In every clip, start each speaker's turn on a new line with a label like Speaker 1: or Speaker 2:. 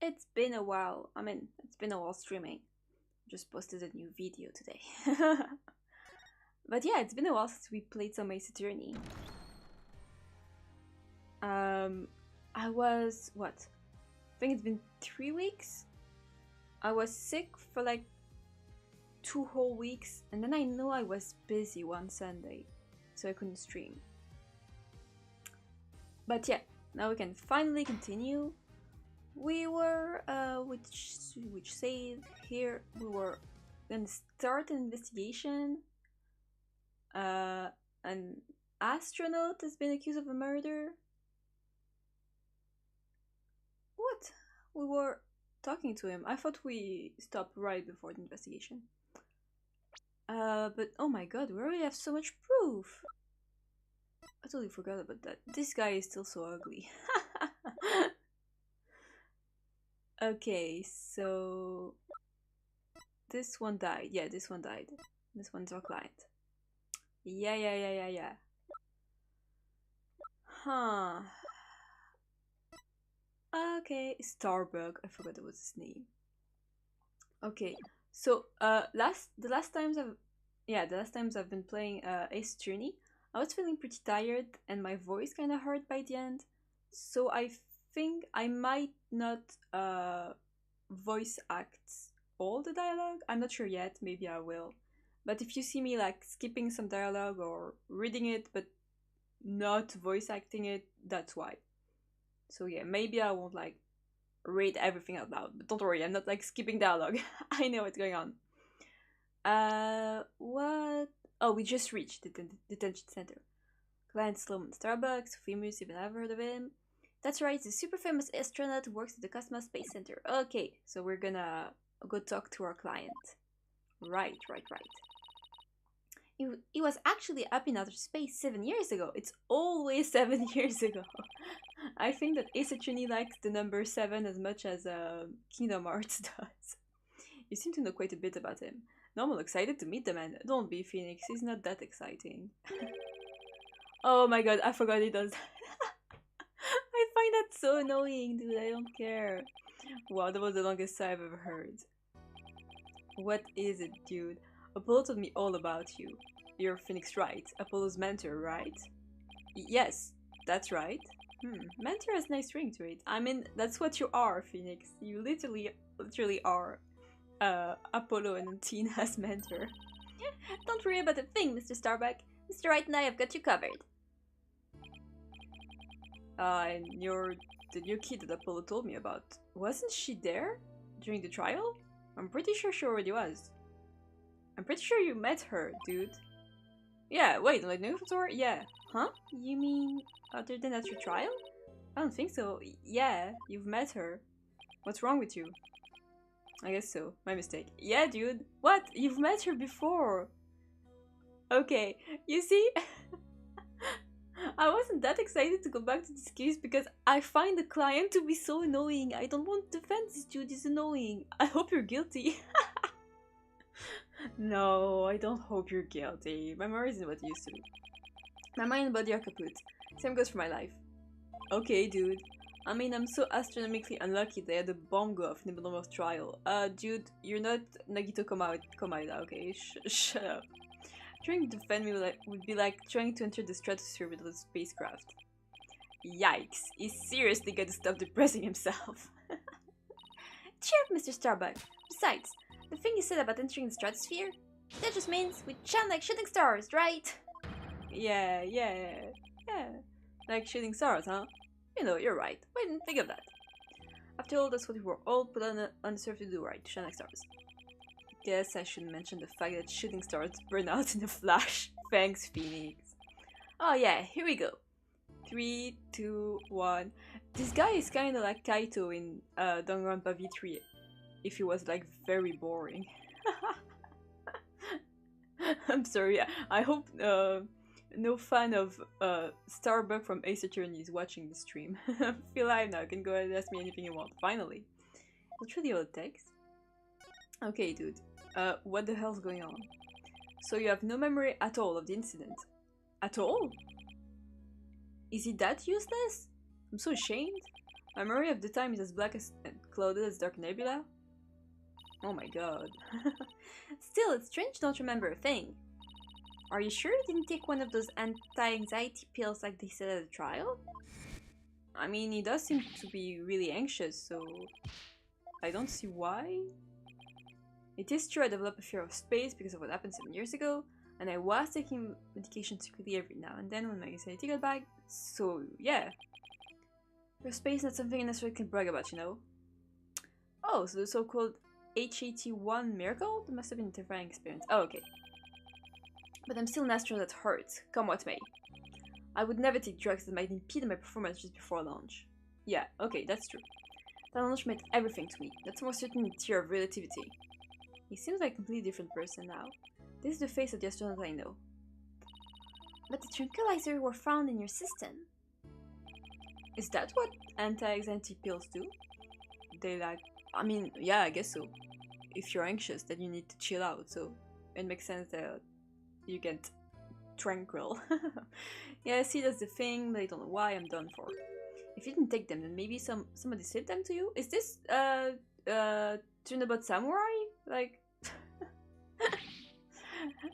Speaker 1: it's been a while. I mean, it's been a while streaming. Just posted a new video today. But yeah, it's been a while since we played some Ace Attorney. I was, what? I think it's been 3 weeks? I was sick for like 2 whole weeks, and then I know I was busy one Sunday, so I couldn't stream. But yeah, now we can finally continue. We were, which save here, we were gonna start an investigation. An astronaut has been accused of a murder. What? We were talking to him. I thought we stopped right before the investigation. But oh my god, we already have so much proof. I totally forgot about that. This guy is still so ugly. Okay, so this one died. Yeah, this one died. This one's our client. Yeah. Huh. Okay, Starbug. I forgot what was his name. Okay, so the last times I've been playing Ace Attorney, I was feeling pretty tired and my voice kind of hurt by the end. So I think I might not voice act all the dialogue. I'm not sure yet. Maybe I will. But if you see me like skipping some dialogue or reading it but not voice acting it, that's why. So yeah, maybe I won't like read everything out loud, but don't worry, I'm not like skipping dialogue. I know what's going on. What? Oh, we just reached the detention center. Client Sloman Starbucks, famous, if you've ever heard of him. That's right, the super famous astronaut who works at the Cosmic Space Center. Okay, so we're gonna go talk to our client. Right. He was actually up in outer space 7 years ago. It's always 7 years ago. I think that Ace Attorney likes the number 7 as much as Kingdom Hearts does. You seem to know quite a bit about him. No, I'm excited to meet the man. Don't be, Phoenix. He's not that exciting. Oh my god, I forgot he does that. I find that so annoying, dude. I don't care. Wow, that was the longest sigh I've ever heard. What is it, dude? Apollo told me all about you. You're Phoenix, right? Apollo's mentor, right? Yes, that's right. Mentor has a nice ring to it. I mean, that's what you are, Phoenix. You literally are Apollo and Tina's mentor. Don't worry about a thing, Mr. Starbuck. Mr. Wright and I have got you covered. And you're the new kid that Apollo told me about. Wasn't she there during the trial? I'm pretty sure she already was. I'm pretty sure you met her, dude. Yeah, wait, like new tour? Yeah. Huh? You mean other than at your trial? I don't think so. Yeah, you've met her. What's wrong with you? I guess so. My mistake. Yeah, dude. What? You've met her before. Okay, you see? I wasn't that excited to go back to this case because I find the client to be so annoying. I don't want to defend this dude. He's annoying. I hope you're guilty. No, I don't hope you're guilty. My memory isn't what it used to be. My mind and body are kaput. Same goes for my life. Okay, dude. I mean, I'm so astronomically unlucky they had a bomb go off in the middle of trial. Dude, you're not Nagito Komaeda, okay? Shut up. Trying to defend me would be like trying to enter the stratosphere with a spacecraft. Yikes. He's seriously gonna stop depressing himself. Cheer up, Mr. Starbuck. Besides, the thing you said about entering the stratosphere, that just means we shine like shooting stars, right? Yeah. Like shooting stars, huh? You know, you're right. Why didn't think of that? After all, that's what we were all put on the earth to do, right? To shine like stars. Guess I should mention the fact that shooting stars burn out in a flash. Thanks, Phoenix. Oh yeah, here we go. 3, 2, 1. This guy is kind of like Kaito in Danganronpa V3. If he was like very boring. I'm sorry. I hope no fan of Starbuck from Ace Attorney is watching the stream. Feel live now. You can go ahead and ask me anything you want. Finally. That's really all it takes. Okay, dude. What the hell's going on? So you have no memory at all of the incident? At all? Is it that useless? I'm so ashamed. My memory of the time is as black and clouded as dark nebula? Oh my god. Still, it's strange you don't remember a thing. Are you sure you didn't take one of those anti-anxiety pills like they said at the trial? I mean, he does seem to be really anxious, so I don't see why. It is true I developed a fear of space because of what happened 7 years ago, and I was taking medication secretly every now and then when my anxiety got back, so yeah. Your space is not something I necessarily can brag about, you know? Oh, so the so-called HAT1 miracle? That must have been a terrifying experience. Oh, okay. But I'm still an astronaut at heart, come what may. I would never take drugs that might impede my performance just before launch. Yeah, okay, that's true. That launch meant everything to me. That's more certain in the tier of relativity. He seems like a completely different person now. This is the face of the astronaut I know. But the tranquilizer were found in your system. Is that what anti-anxiety pills do? They like... I mean, yeah, I guess so. If you're anxious, then you need to chill out, so it makes sense that you get tranquil. Yeah, see, that's the thing, but I don't know why. I'm done for. If you didn't take them, then maybe somebody slipped them to you? Is this, Turnabout Samurai? Like...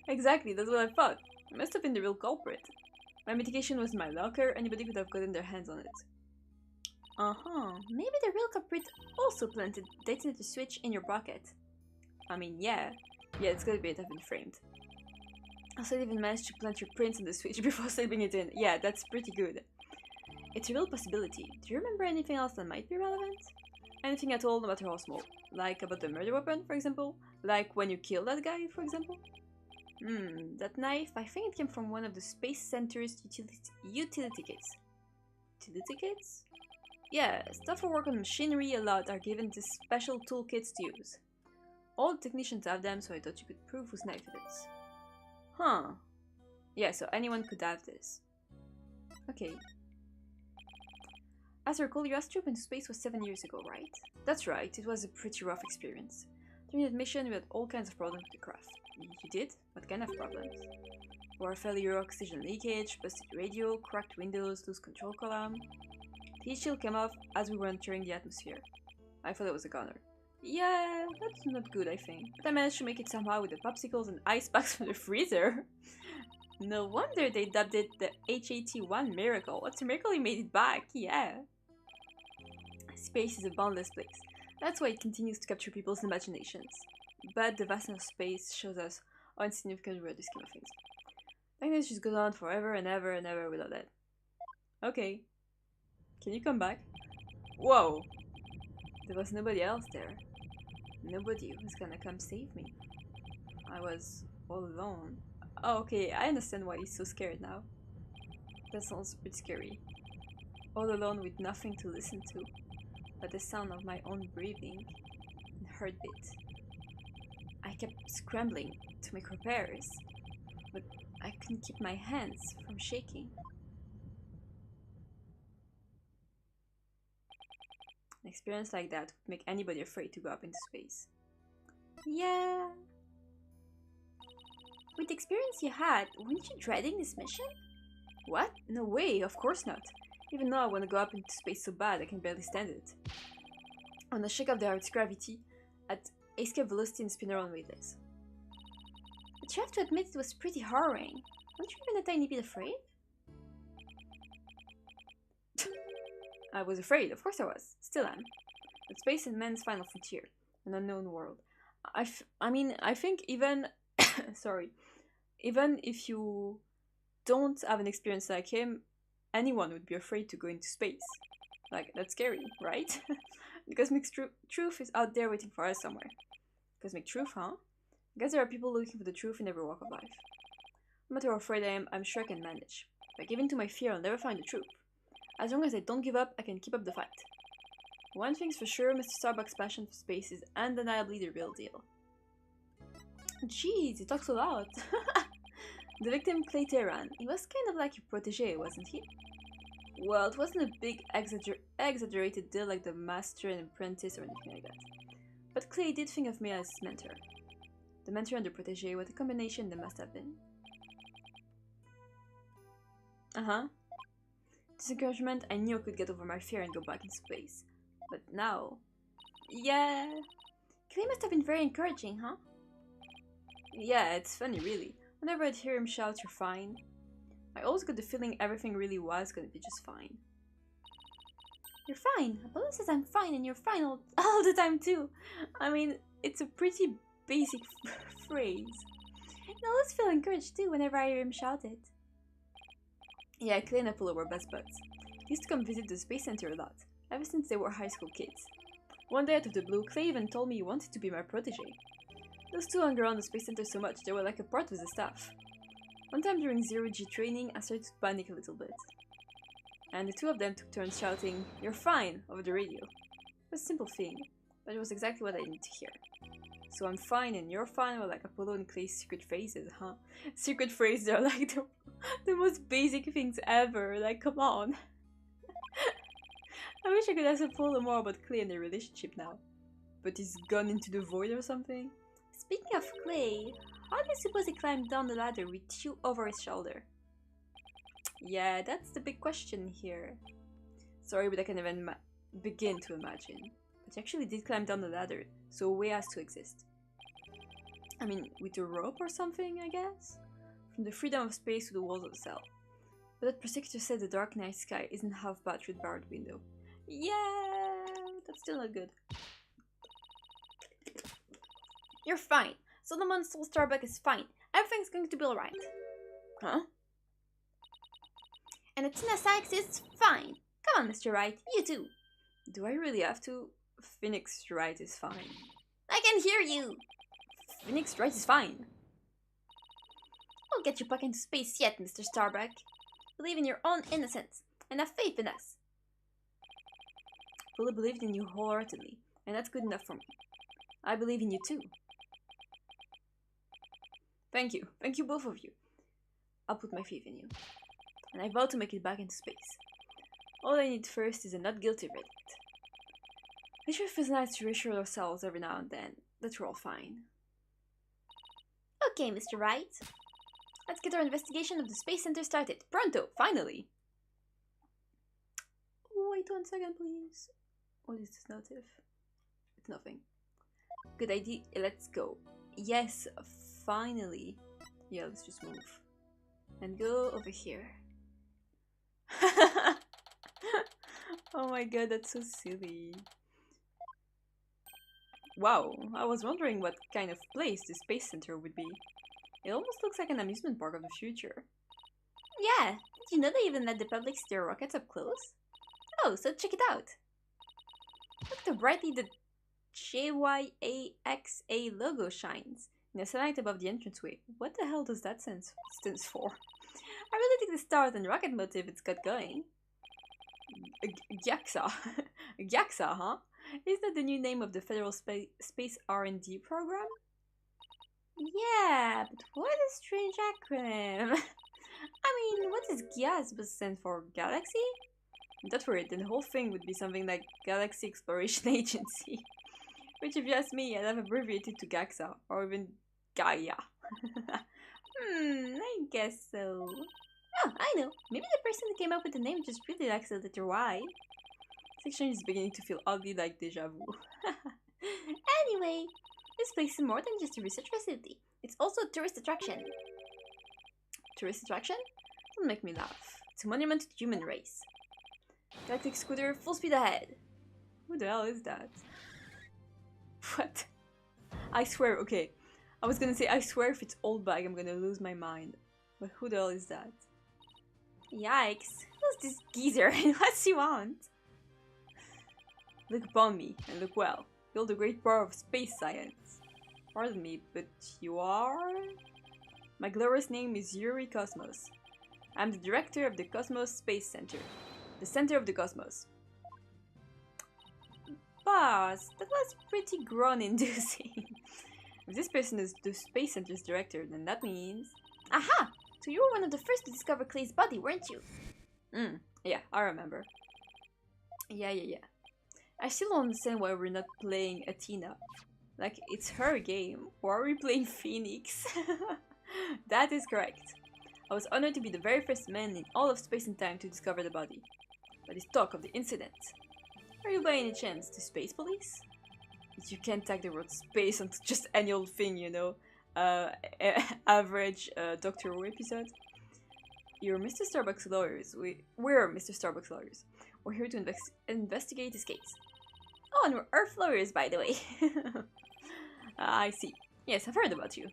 Speaker 1: Exactly, that's what I thought. I must have been the real culprit. My medication was in my locker, anybody could have gotten their hands on it. Maybe the real culprit also planted the detonator switch in your pocket. I mean, yeah, it's gotta be it, I've been framed. Also, I even managed to plant your print on the switch before slipping it in. Yeah, that's pretty good. It's a real possibility. Do you remember anything else that might be relevant? Anything at all, no matter how small. Like about the murder weapon, for example? Like when you killed that guy, for example? That knife, I think it came from one of the Space Center's utility kits. Utility kits? Yeah, stuff for work on machinery a lot are given to special toolkits to use. All the technicians have them, so I thought you could prove whose knife it is. Huh. Yeah, so anyone could have this. Okay. As I recall, your last trip into space was 7 years ago, right? That's right, it was a pretty rough experience. During that mission, we had all kinds of problems with the craft. You did? What kind of problems? War failure, oxygen leakage, busted radio, cracked windows, loose control column. The heat shield came off as we were entering the atmosphere. I thought it was a goner. Yeah, that's not good, I think. But I managed to make it somehow with the popsicles and ice packs from the freezer. No wonder they dubbed it the HAT1 miracle. What's a miracle you made it back? Yeah. Space is a boundless place. That's why it continues to capture people's imaginations. But the vastness of space shows us how insignificant we are in the scheme of things. I think this just goes on forever and ever and ever without that. Okay. Can you come back? Whoa! There was nobody else there. Nobody who's gonna come save me. I was all alone. Oh, okay, I understand why he's so scared now. That sounds pretty scary. All alone with nothing to listen to, but the sound of my own breathing and heartbeat. I kept scrambling to make repairs, but I couldn't keep my hands from shaking. An experience like that would make anybody afraid to go up into space. Yeah. With the experience you had, weren't you dreading this mission? What? No way, of course not. Even though I want to go up into space so bad I can barely stand it. I want to shake off the Earth's gravity at escape velocity and spin around weightless. But you have to admit it was pretty harrowing. Weren't you even a tiny bit afraid? I was afraid, of course I was. Still am. But space is man's final frontier. An unknown world. I mean, I think even... sorry. Even if you don't have an experience like him, anyone would be afraid to go into space. Like, that's scary, right? The cosmic truth is out there waiting for us somewhere. Cosmic truth, huh? I guess there are people looking for the truth in every walk of life. No matter how afraid I am, I'm sure I can manage. By giving to my fear, I'll never find the truth. As long as I don't give up, I can keep up the fight. One thing's for sure, Mr. Starbuck's passion for space is undeniably the real deal. Jeez, he talks a lot. The victim, Clay Tehran, he was kind of like your protege, wasn't he? Well, it wasn't a big exaggerated deal like the master and apprentice or anything like that. But Clay did think of me as his mentor. The mentor and the protege, what a combination they must have been. This encouragement, I knew I could get over my fear and go back in space. But now, Yeah. Clay must have been very encouraging, huh? Yeah, it's funny, really. Whenever I'd hear him shout, "You're fine," I always got the feeling everything really was gonna be just fine. You're fine. Apollo says I'm fine, and you're fine all the time, too. I mean, it's a pretty basic phrase. I always feel encouraged, too, whenever I hear him shout it. Yeah, Clay and Apollo were best buds. They used to come visit the Space Center a lot, ever since they were high school kids. One day out of the blue, Clay even told me he wanted to be my protege. Those two hung around the Space Center so much they were like a part of the staff. One time during zero-G training, I started to panic a little bit. And the two of them took turns shouting, "You're fine," over the radio. It was a simple thing, but it was exactly what I needed to hear. So I'm fine and you're fine were like Apollo and Clay's secret phrases, huh? Secret phrases are like the most basic things ever, like come on. I wish I could ask Apollo more about Clay and their relationship now. But he's gone into the void or something? Speaking of Clay, how do you suppose he climbed down the ladder with you over his shoulder? Yeah, that's the big question here. Sorry, but I can't even begin to imagine. But he actually did climb down the ladder, so a way has to exist. I mean, with a rope or something, I guess? From the freedom of space to the walls of the cell. But that prosecutor said the dark night sky isn't half bad through the barred window. Yeah, that's still not good. You're fine. Solomon Soul Starbuck is fine. Everything's going to be alright. Huh? And the Tina Sykes is fine. Come on, Mr. Wright, you too. Do I really have to? Phoenix Wright is fine. I can hear you. Phoenix Wright is fine. We'll get you back into space yet, Mr. Starbuck. Believe in your own innocence and have faith in us. Fully believed in you wholeheartedly, and that's good enough for me. I believe in you too. Thank you both of you. I'll put my faith in you. And I vow to make it back into space. All I need first is a not guilty verdict. It sure feels nice to reassure ourselves every now and then that we're all fine. Okay, Mr. Wright. Let's get our investigation of the Space Center started. Pronto, finally! Wait 1 second, please. What is this notif? It's nothing. Good idea, let's go. Yes, finally. Yeah, let's just move. And go over here. Oh my god, that's so silly. Wow, I was wondering what kind of place the Space Center would be. It almost looks like an amusement park of the future. Yeah, did you know they even let the public see their rockets up close? Oh, so check it out. Look how brightly the JYAXA logo shines in a sunlight above the entranceway. What the hell does that stands for? I really think the stars and rocket motif it's got going. GAXA. GAXA, huh? Is that the new name of the Federal Space R&D program? Yeah, but what a strange acronym. I mean, what is GIA supposed to stand for? Galaxy? That's weird, then the whole thing would be something like Galaxy Exploration Agency. Which, if you ask me, I'd have abbreviated to GAXA, or even Gaia. I guess so. Oh, I know. Maybe the person who came up with the name just really likes the letter Y. This exchange is beginning to feel oddly like deja vu. Anyway, this place is more than just a research facility. It's also a tourist attraction. Tourist attraction? Don't make me laugh. It's a monument to the human race. Galactic scooter, full speed ahead. Who the hell is that? What? I swear, okay. I was gonna say, I swear if it's old bag, I'm gonna lose my mind. But who the hell is that? Yikes. Who's this geezer and what's he want? Look upon me, and look well. Build the great power of space science. Pardon me, but you are? My glorious name is Yuri Cosmos. I'm the director of the Cosmos Space Center. The center of the cosmos. Boss, that was pretty groan-inducing. If this person is the Space Center's director, then that means... Aha! So you were one of the first to discover Clay's body, weren't you? Yeah, I remember. Yeah. I still don't understand why we're not playing Athena. Like, it's her game. Why are we playing Phoenix? That is correct. I was honored to be the very first man in all of space and time to discover the body. But is talk of the incident. Are you by any chance the space police? You can't tag the word space onto just any old thing, you know? Average Doctor Who episode. You're Mr. Starbucks lawyers. We're Mr. Starbucks lawyers. We're here to investigate this case. Oh, and we're Earth lawyers, by the way. I see. Yes, I've heard about you.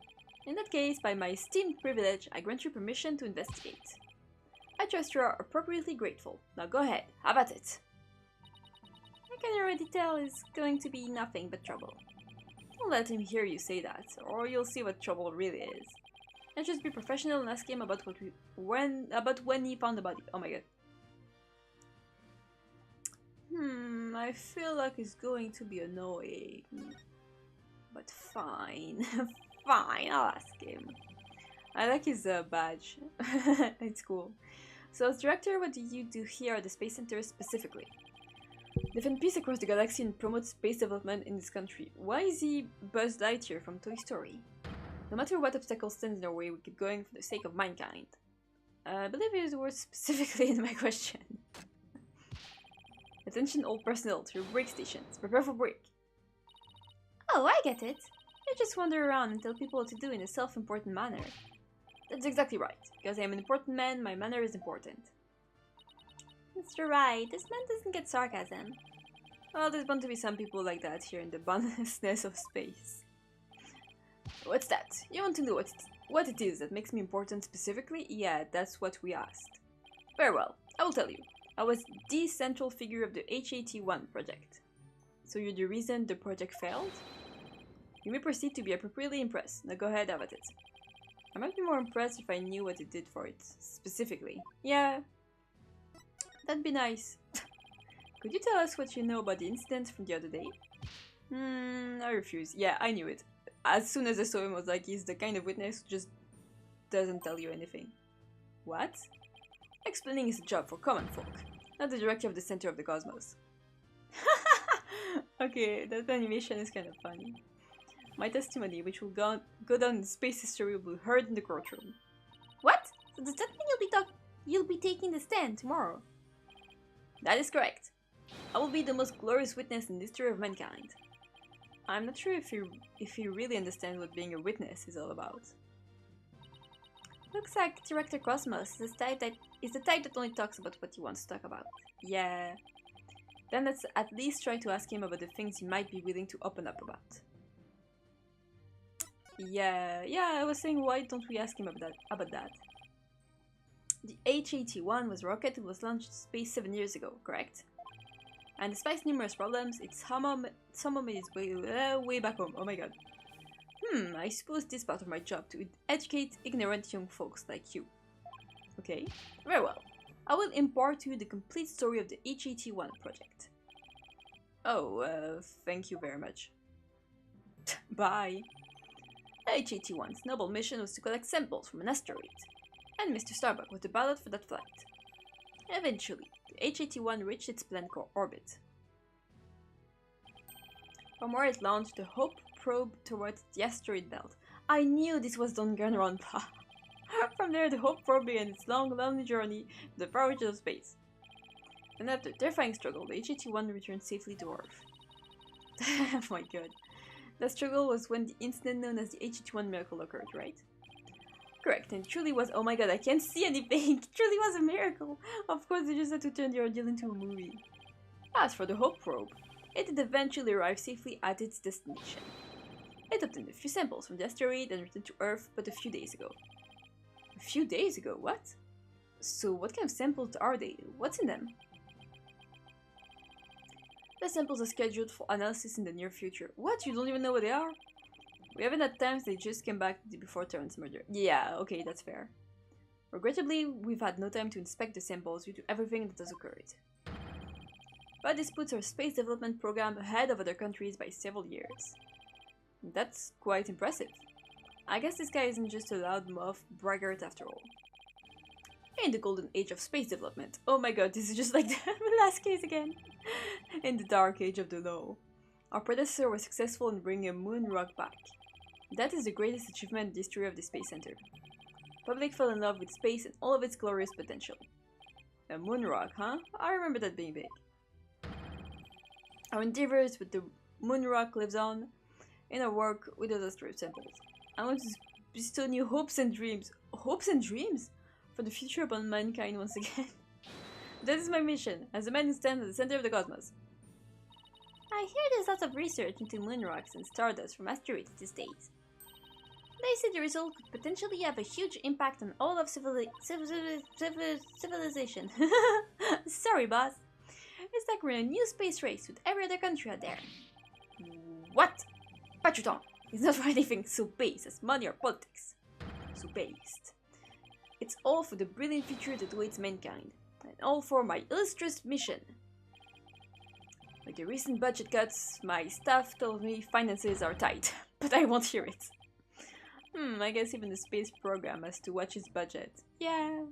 Speaker 1: In that case, by my esteemed privilege, I grant you permission to investigate. I trust you are appropriately grateful. Now go ahead, have at it. I can already tell it's going to be nothing but trouble. Don't let him hear you say that, or you'll see what trouble really is. And just be professional and ask him about when he found the body. Oh my god. I feel like it's going to be annoying. But fine. Fine, I'll ask him. I like his badge. It's cool. So as director, what do you do here at the Space Center specifically? Defend peace across the galaxy and promote space development in this country. Why is he Buzz Lightyear from Toy Story? No matter what obstacles stand in our way, we keep going for the sake of mankind. I believe it is the word specifically in my question. Attention all personnel to your break stations. Prepare for break. Oh, I get it. You just wander around and tell people what to do in a self-important manner. That's exactly right. Because I am an important man, my manner is important. Mr. Right, this man doesn't get sarcasm. Well, there's bound to be some people like that here in the boundlessness of space. What's that? You want to know what it is that makes me important specifically? Yeah, that's what we asked. Very well, I will tell you. I was the central figure of the HAT1 project. So you're the reason the project failed? You may proceed to be appropriately impressed. Now go ahead, have at it. I might be more impressed if I knew what it did for it, specifically. Yeah, that'd be nice. Could you tell us what you know about the incident from the other day? I refuse. Yeah, I knew it. As soon as I saw him, I was like, he's the kind of witness who just doesn't tell you anything. What? Explaining is a job for common folk, not the director of the center of the cosmos. Okay, that animation is kind of funny. My testimony, which will go down in space history, will be heard in the courtroom. What? So does that mean you'll be taking the stand tomorrow? That is correct. I will be the most glorious witness in the history of mankind. I'm not sure if you really understand what being a witness is all about. Looks like Director Cosmos is the type that only talks about what he wants to talk about. Yeah. Then let's at least try to ask him about the things he might be willing to open up about. Yeah, I was saying, why don't we ask him about that? The HAT1 was a rocket that was launched to space 7 years ago, correct? And despite numerous problems, its somehow made its way back home. Oh my god. I suppose this is part of my job, to educate ignorant young folks like you. Okay, very well. I will impart to you the complete story of the HAT1 project. Oh, thank you very much. Bye. HAT1's noble mission was to collect samples from an asteroid, and Mr. Starbuck was the pilot for that flight. Eventually, the HAT1 reached its planned orbit. From where it launched the Hope probe towards the asteroid belt. I knew this was Danganronpa. From there, the Hope probe began its long, lonely journey to the far reaches of space. And after a terrifying struggle, the HAT1 returned safely to Earth. Oh my god. That struggle was when the incident known as the HAT1 miracle occurred, right? Correct, and it truly was— oh my god, I can't see anything! It truly was a miracle! Of course, they just had to turn the ordeal into a movie. As for the Hope probe, it did eventually arrive safely at its destination. It obtained a few samples from the asteroid and returned to Earth but a few days ago. A few days ago? What? So what kind of samples are they? What's in them? The samples are scheduled for analysis in the near future. What? You don't even know what they are? We haven't had time, they just came back before Terran's murder. Yeah, okay, that's fair. Regrettably, we've had no time to inspect the samples due to everything that has occurred. But this puts our space development program ahead of other countries by several years. That's quite impressive. I guess this guy isn't just a loudmouth braggart after all. In the golden age of space development— oh my god, this is just like the last case again. In the dark age of the law, our predecessor was successful in bringing a moon rock back. That is the greatest achievement in the history of the Space Center. The public fell in love with space and all of its glorious potential. A moon rock, huh? I remember that being big. Our endeavors with Moonrock lives on. In our work, we do the strip samples. I want to bestow new hopes and dreams. Hopes and dreams? For the future upon mankind once again. That is my mission, as a man who stands at the center of the cosmos. I hear there's lots of research into moonrocks and stardust from asteroids these days. They say the result could potentially have a huge impact on all of civilization. Sorry, boss. It's like we're in a new space race with every other country out there. What? Patrouton is not for anything so base as money or politics. So based. It's all for the brilliant future that awaits mankind, and all for my illustrious mission. With the recent budget cuts, my staff told me finances are tight, but I won't hear it. I guess even the space program has to watch its budget. Yeah.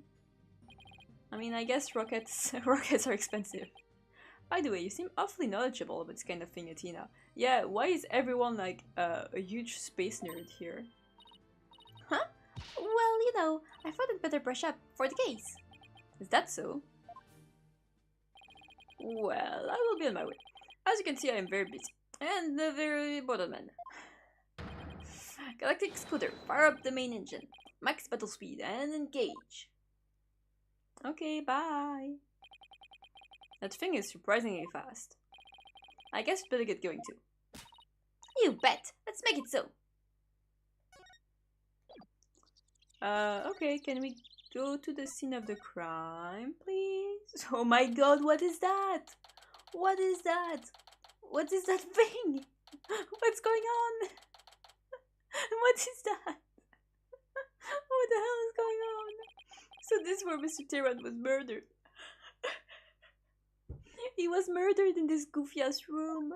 Speaker 1: I mean, I guess rockets are expensive. By the way, you seem awfully knowledgeable about this kind of thing, Athena. Yeah, why is everyone like a huge space nerd here? Huh? Well, you know, I thought I'd better brush up for the case. Is that so? Well, I will be on my way. As you can see, I am very busy. And a very bored man. Galactic Scooter, fire up the main engine. Max battle speed and engage. Okay, bye. That thing is surprisingly fast. I guess we'd better get going too. You bet! Let's make it so! Okay, can we go to the scene of the crime, please? Oh my god, what is that? What is that? What is that thing? What's going on? What is that? What the hell is going on? So this is where Mr. Tyrant was murdered. He was murdered in this goofy ass room.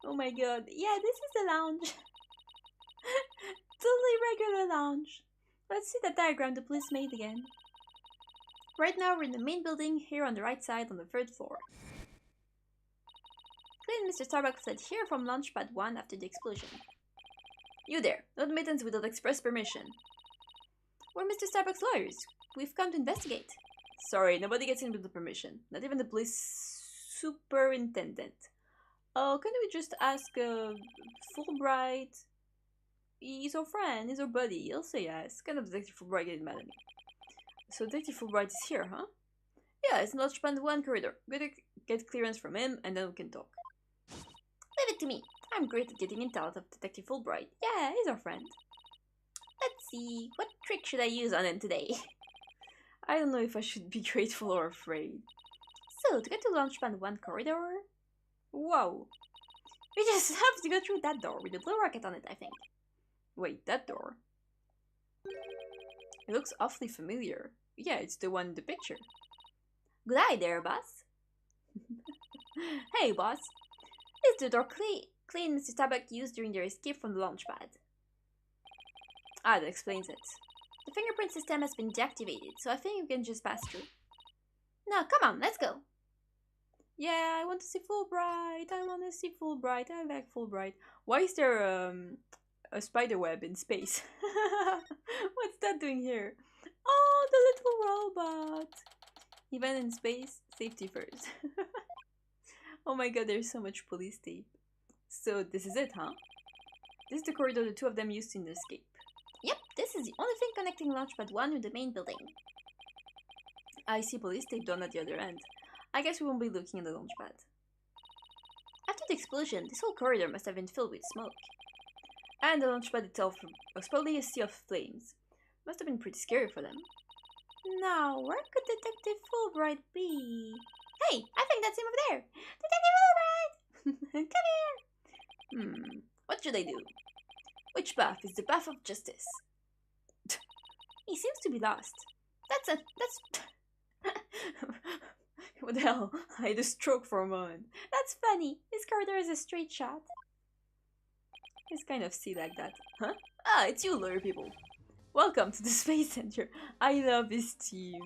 Speaker 1: Oh my god. Yeah, this is the lounge. Totally regular lounge. Let's see the diagram the police made again. Right now we're in the main building, here on the right side on the 3rd floor. Clean Mr. Starbucks fled here from Launchpad 1 after the explosion. You there, no admittance without express permission. We're Mr. Starbucks' lawyers. We've come to investigate. Sorry, nobody gets in with the permission. Not even the police superintendent. Oh, can we just ask Fulbright? He's our friend, he's our buddy. He'll say yes. Kind of Detective Fulbright getting mad at me. So Detective Fulbright is here, huh? Yeah, it's in Launchpad 1 corridor. Better get clearance from him and then we can talk. Leave it to me. I'm great at getting intel out of Detective Fulbright. Yeah, he's our friend. Let's see, what trick should I use on him today? I don't know if I should be grateful or afraid. So, to get to Launchpad 1 corridor... Wow. We just have to go through that door with a blue rocket on it, I think. Wait, that door? It looks awfully familiar. Yeah, it's the one in the picture. Good eye there, boss. Hey, boss. Is the door clean Mr. Starbuck used during their escape from the launchpad? Ah, that explains it. The fingerprint system has been deactivated, so I think you can just pass through. Now, come on, let's go. Yeah, I want to see Fulbright. I want to see Fulbright. I like Fulbright. Why is there a spider web in space? What's that doing here? Oh, the little robot. Even in space, safety first. Oh my god, there's so much police tape. So this is it, huh? This is the corridor the two of them used in the escape. Yep, this is the only thing connecting Launchpad 1 with the main building. I see police tape done at the other end. I guess we won't be looking at the launchpad. After the explosion, this whole corridor must have been filled with smoke. And the launchpad itself was probably a sea of flames. Must have been pretty scary for them. Now, where could Detective Fulbright be? Hey, I think that's him over there! Detective Fulbright! Come here! What should I do? Which path is the path of justice? He seems to be lost. That's What the hell? I had a stroke for a moment. That's funny. This corridor is a straight shot. It's kind of see like that. Huh? Ah, it's you, lawyer people. Welcome to the Space Center. I love this team.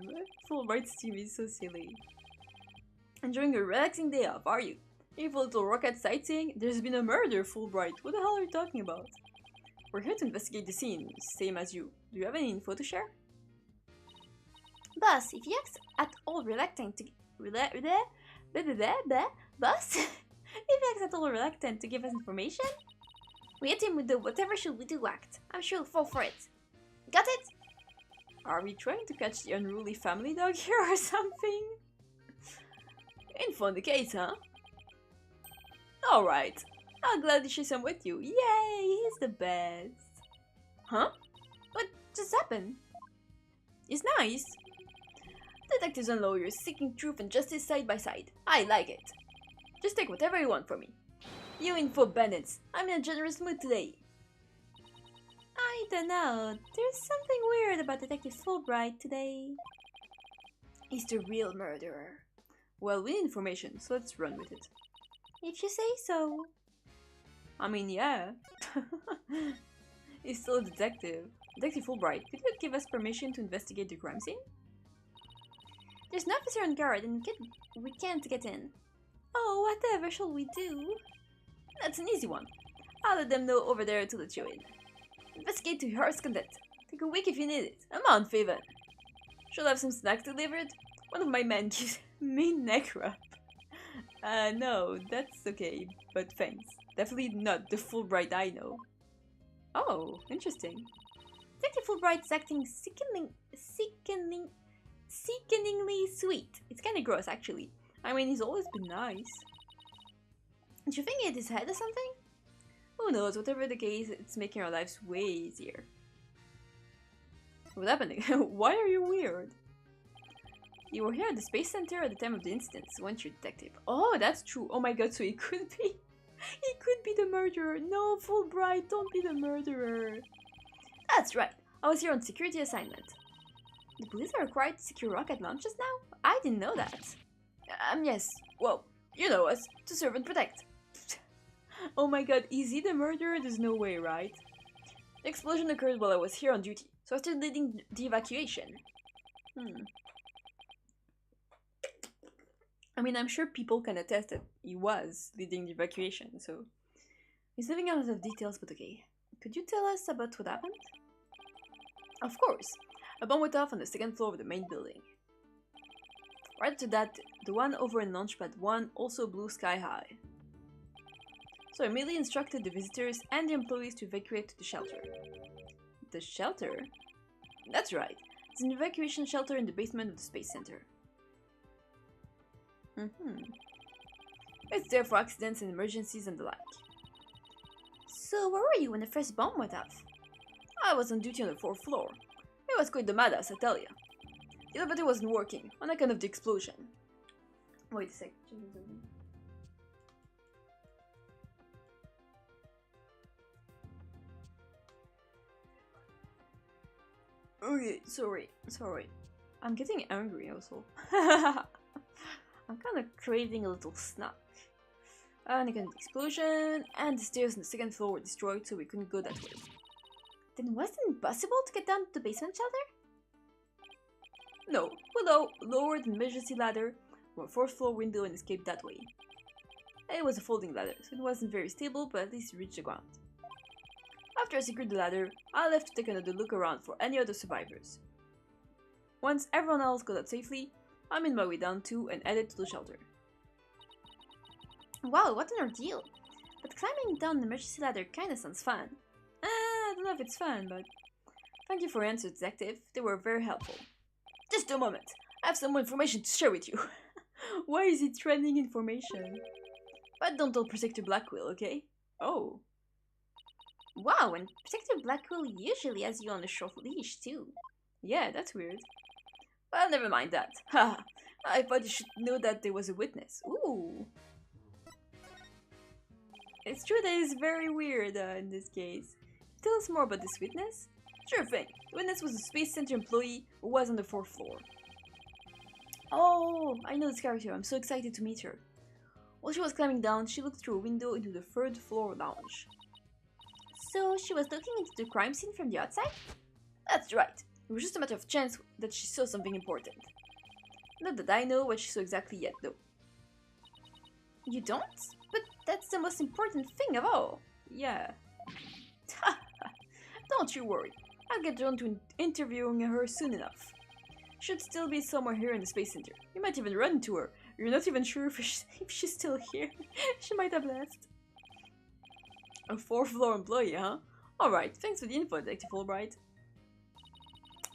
Speaker 1: Fulbright's team is so silly. Enjoying a relaxing day off, are you? Here for a little rocket sightseeing? There's been a murder, Fulbright. What the hell are you talking about? We're here to investigate the scene, same as you. Do you have any info to share? Boss, if you act at all reluctant to... Boss? If you acts a little reluctant to give us information. We hit him with the whatever should we do act. I'm sure he'll fall for it. Got it? Are we trying to catch the unruly family dog here or something? Info on the case, huh? Alright. I'll gladly share some with you. Yay, he's the best. Huh? What just happened? It's nice. Detectives and lawyers seeking truth and justice side by side. I like it. Just take whatever you want from me. You info bandits. I'm in a generous mood today. I don't know. There's something weird about Detective Fulbright today. He's the real murderer. Well, we need information, so let's run with it. If you say so. I mean, yeah. He's still a detective. Detective Fulbright, could you give us permission to investigate the crime scene? There's an officer on guard and we can't get in. Oh, whatever shall we do? That's an easy one. I'll let them know over there to let you in. Investigate to your heart's content. Take a week if you need it. I'm on, Faven. Shall I have some snacks delivered? One of my men gives me neck rub. No, that's okay, but thanks. Definitely not the Fulbright I know. Oh, interesting. Detective Fulbright's acting sickeningly sweet. It's kinda gross, actually. I mean, he's always been nice. Do you think he hit his head or something? Who knows, whatever the case, it's making our lives way easier. What's happening? Why are you weird? You were here at the Space Center at the time of the incident, weren't you, detective? Oh, that's true. Oh my god, so he could be... he could be the murderer. No, Fulbright, don't be the murderer. That's right. I was here on security assignment. The police are required to secure rocket launches now? I didn't know that. Yes. Well, you know us. To serve and protect. Oh my god, is he the murderer? There's no way, right? The explosion occurred while I was here on duty, so I started leading the evacuation. I mean, I'm sure people can attest that he was leading the evacuation, so... He's leaving out of details, but okay. Could you tell us about what happened? Of course. A bomb went off on the second floor of the main building. Right after that, the one over in Launchpad 1 also blew sky high. So I immediately instructed the visitors and the employees to evacuate to the shelter. The shelter? That's right. It's an evacuation shelter in the basement of the Space Center. It's there for accidents and emergencies and the like. So where were you when the first bomb went off? I was on duty on the 4th floor. It was quite the madhouse, I tell ya. The elevator wasn't working, on account of the explosion. Wait a sec. Okay, sorry. I'm getting angry also. I'm kinda craving a little snack. And again, the explosion, and the stairs on the second floor were destroyed, so we couldn't go that way. Then wasn't it impossible to get down to the basement shelter? No, we lowered the emergency ladder from a 4th floor window and escaped that way. It was a folding ladder, so it wasn't very stable, but at least it reached the ground. After I secured the ladder, I left to take another look around for any other survivors. Once everyone else got out safely, I made my way down too and headed to the shelter. Wow, what an ordeal! But climbing down the emergency ladder kinda sounds fun. I don't know if it's fun, but... Thank you for your answers, detective. They were very helpful. Just a moment. I have some more information to share with you. Why is he trending information? But don't tell Protector Blackwell, okay? Oh. Wow, and Protector Blackwell usually has you on a short leash too. Yeah, that's weird. Well, never mind that. Haha. I thought you should know that there was a witness. Ooh. It's true that it's very weird in this case. Tell us more about this witness? Sure thing. The witness was a Space Center employee who was on the 4th floor. Oh, I know this character. I'm so excited to meet her. While she was climbing down, she looked through a window into the 3rd floor lounge. So she was looking into the crime scene from the outside? That's right. It was just a matter of chance that she saw something important. Not that I know what she saw exactly yet, though. You don't? But that's the most important thing of all. Yeah. Don't you worry. I'll get around to interviewing her soon enough. Should still be somewhere here in the Space Center. You might even run into her. You're not even sure if she's still here. She might have left. A 4th floor employee, huh? Alright, thanks for the info, Detective Fulbright.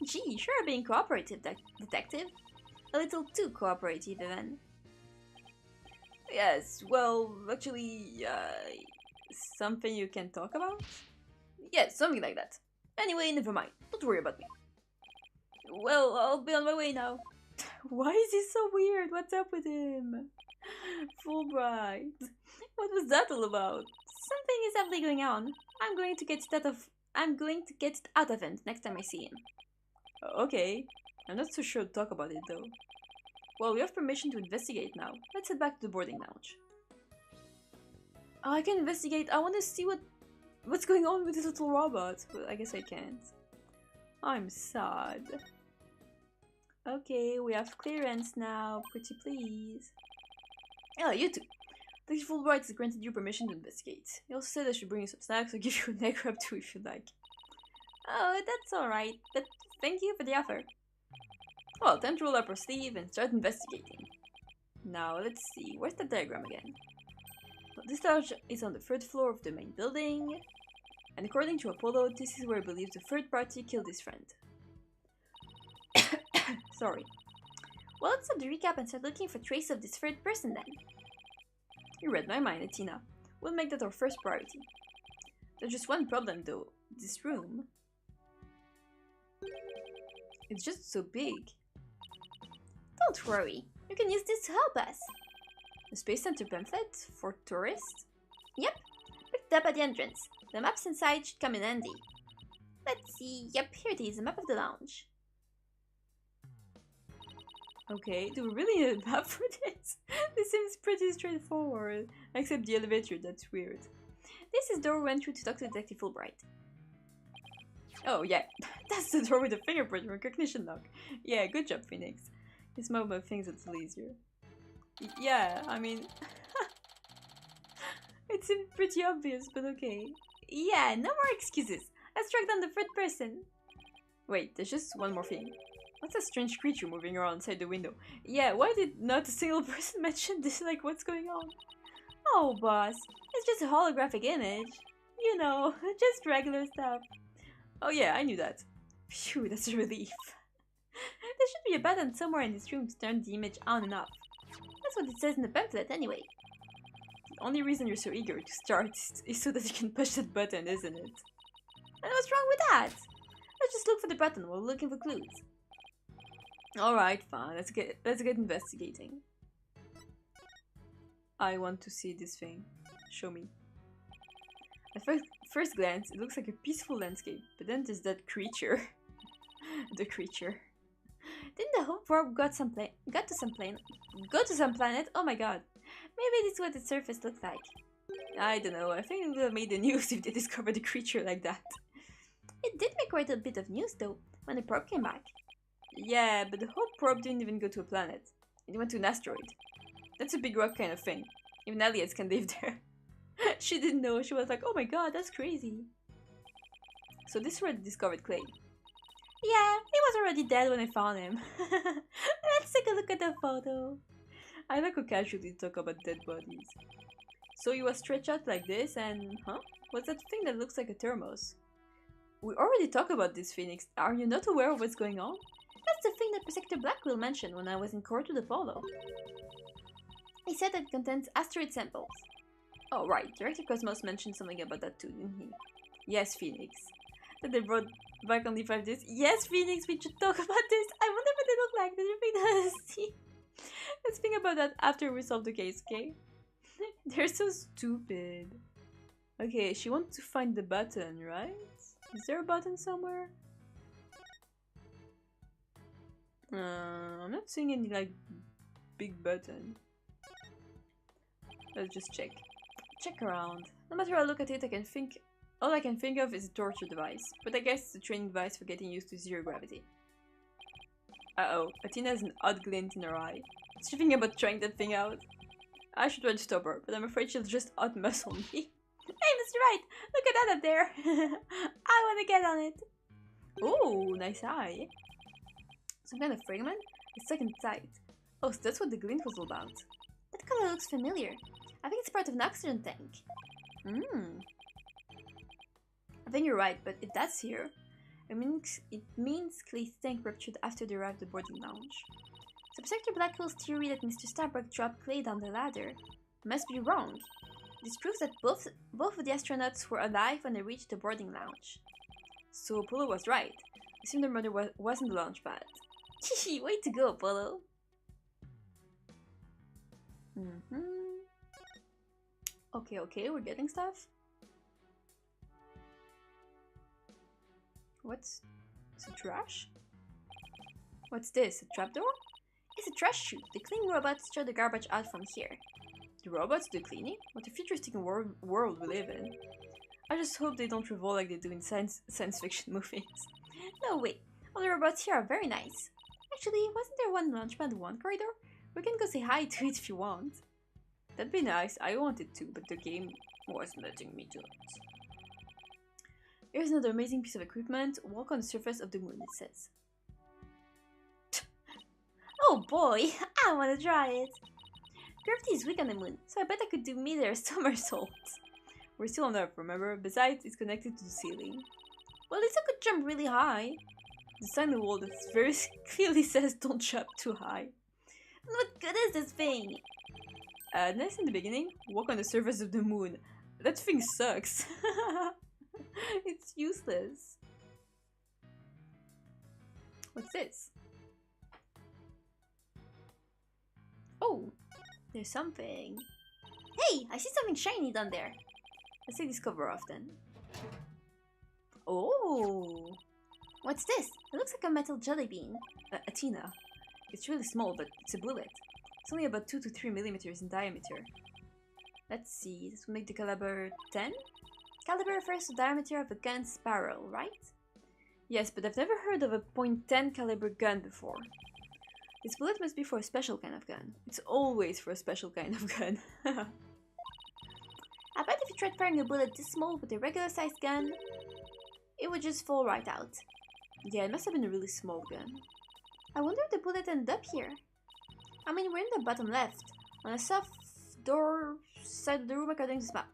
Speaker 1: Gee, sure being cooperative, detective. A little too cooperative, even. Yes, well, actually, something you can talk about? Yes, something like that. Anyway, never mind. Don't worry about me. Well, I'll be on my way now. Why is he so weird? What's up with him? Fulbright. What was that all about? Something is definitely going on. I'm going to get it out of him next time I see him. Okay. I'm not so sure to talk about it though. Well, we have permission to investigate now. Let's head back to the boarding lounge. Oh, I can investigate. I want to see what's going on with this little robot. But I guess I can't. I'm sad. Okay, we have clearance now. Pretty please. Oh, you too. Detective Fulbright has granted you permission to investigate. He also said I should bring you some snacks or give you a neck rub too if you'd like. Oh, that's alright, but thank you for the offer. Well, time to roll up our sleeve and start investigating. Now, let's see, where's the diagram again? Well, this lounge is on the 3rd floor of the main building. And according to Apollo, this is where he believes the 3rd party killed his friend. Sorry. Well, let's stop the recap and start looking for traces of this 3rd person then. You read my mind, Athena. We'll make that our first priority. There's just one problem though. This room. It's just so big. Don't worry. You can use this to help us. The Space Center pamphlet? For tourists? Yep. Picked up at the entrance. The maps inside should come in handy. Let's see. Yep, here it is. A map of the lounge. Okay, do we really need a map for this? This seems pretty straightforward. Except the elevator, that's weird. This is the door we went through to talk to Detective Fulbright. Oh yeah, that's the door with the fingerprint recognition lock. Yeah, good job, Phoenix. This mobile thing's a little easier. Yeah, I mean... it seemed pretty obvious, but okay. Yeah, no more excuses. Let's track down the 3rd person. Wait, there's just one more thing. What's a strange creature moving around inside the window? Yeah, why did not a single person mention this? Like, what's going on? Oh, boss. It's just a holographic image. You know, just regular stuff. Oh yeah, I knew that. Phew, that's a relief. There should be a button somewhere in this room to turn the image on and off. That's what it says in the pamphlet anyway. The only reason you're so eager to start is so that you can push that button, isn't it? And what's wrong with that? Let's just look for the button while looking for clues. Alright, fine. Let's get investigating. I want to see this thing. Show me. At first glance, it looks like a peaceful landscape, but then there's that creature. The creature. Didn't the home probe go to some planet? Oh my god. Maybe this is what the surface looks like. I don't know. I think it would have made the news if they discovered a creature like that. It did make quite a bit of news though, when the probe came back. Yeah, but the whole probe didn't even go to a planet. It went to an asteroid. That's a big rock kind of thing. Even aliens can live there. She didn't know. She was like, oh my god, that's crazy. So this is where they discovered Clay. Yeah, he was already dead when I found him. Let's take a look at the photo. I like how casually talk about dead bodies. So he was stretched out like this and... Huh? What's that thing that looks like a thermos? We already talked about this, Phoenix. Are you not aware of what's going on? That's the thing that Prosecutor Blackwell mentioned when I was in court with Apollo. He said that it contains asteroid samples. Oh right, Director Cosmos mentioned something about that too, didn't he? Yes, Phoenix. That they brought back only 5 days. Yes, Phoenix, we should talk about this. I wonder what they look like. Did you think that? See? Let's think about that after we solve the case, okay? They're so stupid. Okay, she wants to find the button, right? Is there a button somewhere? I'm not seeing any, like, big button. Let's just check. Check around. No matter how I look at it, all I can think of is a torture device. But I guess it's a training device for getting used to zero gravity. Uh-oh, Athena has an odd glint in her eye. Is she thinking about trying that thing out? I should try to stop her, but I'm afraid she'll just out-muscle me. Hey, Mr. Wright! Look at that up there! I wanna get on it! Ooh, nice eye. Some kind of fragment? It's stuck inside. Oh, so that's what the glint was all about.
Speaker 2: That color looks familiar. I think it's part of an oxygen tank.
Speaker 1: Hmm. I think you're right, but if that's here, it means Clay's tank ruptured after they arrived at the boarding lounge. So Sector Black Hole's theory that Mr. Starbuck dropped Clay down the ladder must be wrong. This proves that both of the astronauts were alive when they reached the boarding lounge. So Apollo was right. I assume their mother wasn't the launch pad.
Speaker 2: Way to go, Apollo.
Speaker 1: Okay, we're getting stuff. What's a trash? What's this? A trapdoor?
Speaker 2: It's a trash chute. The cleaning robots throw the garbage out from here.
Speaker 1: The robots do cleaning? What a futuristic world we live in. I just hope they don't revolt like they do in science fiction movies.
Speaker 2: No, wait. All the robots here are very nice. Actually, wasn't there one launchpad in one corridor? We can go say hi to it if you want.
Speaker 1: That'd be nice. I wanted to, but the game wasn't letting me do it. Here's another amazing piece of equipment. Walk on the surface of the moon, it says.
Speaker 2: Oh boy, I want to try it. Gravity is weak on the moon, so I bet I could do mid-air somersaults.
Speaker 1: We're still on Earth, remember? Besides, it's connected to the ceiling.
Speaker 2: Well, at least I could jump really high.
Speaker 1: The sign on the wall that very clearly says don't jump too high.
Speaker 2: What good is this thing?
Speaker 1: Nice in the beginning. Walk on the surface of the moon. That thing sucks. It's useless. What's this? Oh, there's something.
Speaker 2: Hey, I see something shiny down there.
Speaker 1: Let's take this cover off then.
Speaker 2: Oh, what's this? It looks like a metal jelly bean.
Speaker 1: Athena. It's really small, but it's a bullet. It's only about 2 to 3 millimeters in diameter. Let's see, this will make the caliber 10?
Speaker 2: Caliber refers to the diameter of a gun's barrel, right?
Speaker 1: Yes, but I've never heard of a .10 caliber gun before. This bullet must be for a special kind of gun. It's always for a special kind of gun.
Speaker 2: I bet if you tried firing a bullet this small with a regular sized gun, it would just fall right out.
Speaker 1: Yeah, it must have been a really small gun.
Speaker 2: I wonder if the bullet ended up here. I mean, we're in the bottom left, on a soft door side of the room according to this map.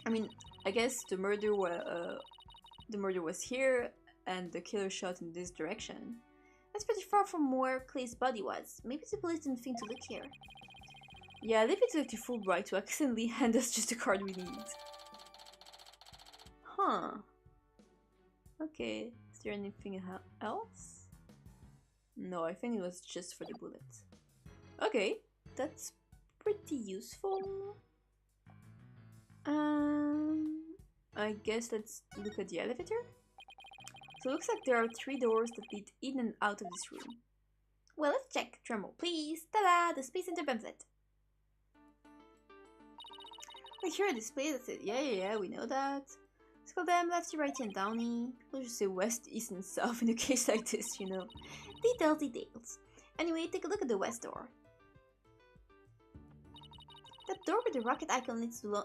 Speaker 1: I mean, I guess the murder was here, and the killer shot in this direction.
Speaker 2: That's pretty far from where Clay's body was. Maybe the police didn't think to look here.
Speaker 1: Yeah, leave it to the Fulbright to accidentally hand us just the card we need. Huh. Okay, is there anything else? No, I think it was just for the bullet. Okay, that's pretty useful. I guess let's look at the elevator. So it looks like there are 3 doors that lead in and out of this room.
Speaker 2: Well, let's check. Drumroll, please. Ta-da! The Space Center pamphlet.
Speaker 1: I hear a display that said, yeah, we know that. Scroll down, lefty, righty, and downy. We'll just say west, east, and south in a case like this, you know.
Speaker 2: Details. Anyway, take a look at the west door. That door with the rocket icon leads to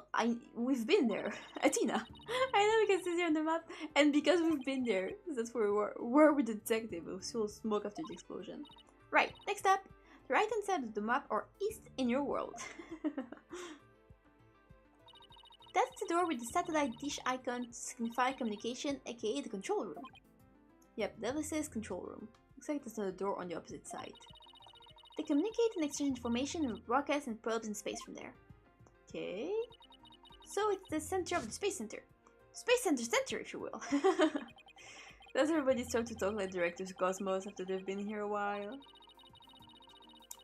Speaker 1: we've been there. Athena. I know because it's here on the map. And because we've been there. That's where we were. Where we the detective? It was still smoke after the explosion.
Speaker 2: Right, next up. The right hand side of the map or east in your world. That's the door with the satellite dish icon to signify communication, aka the control room.
Speaker 1: Yep, that says control room. Looks like there's another door on the opposite side.
Speaker 2: They communicate and exchange information with rockets and probes in space from there.
Speaker 1: Okay.
Speaker 2: So it's the center of the Space Center. Space Center, if you will.
Speaker 1: Does everybody start to talk like Directors Cosmos after they've been here a while?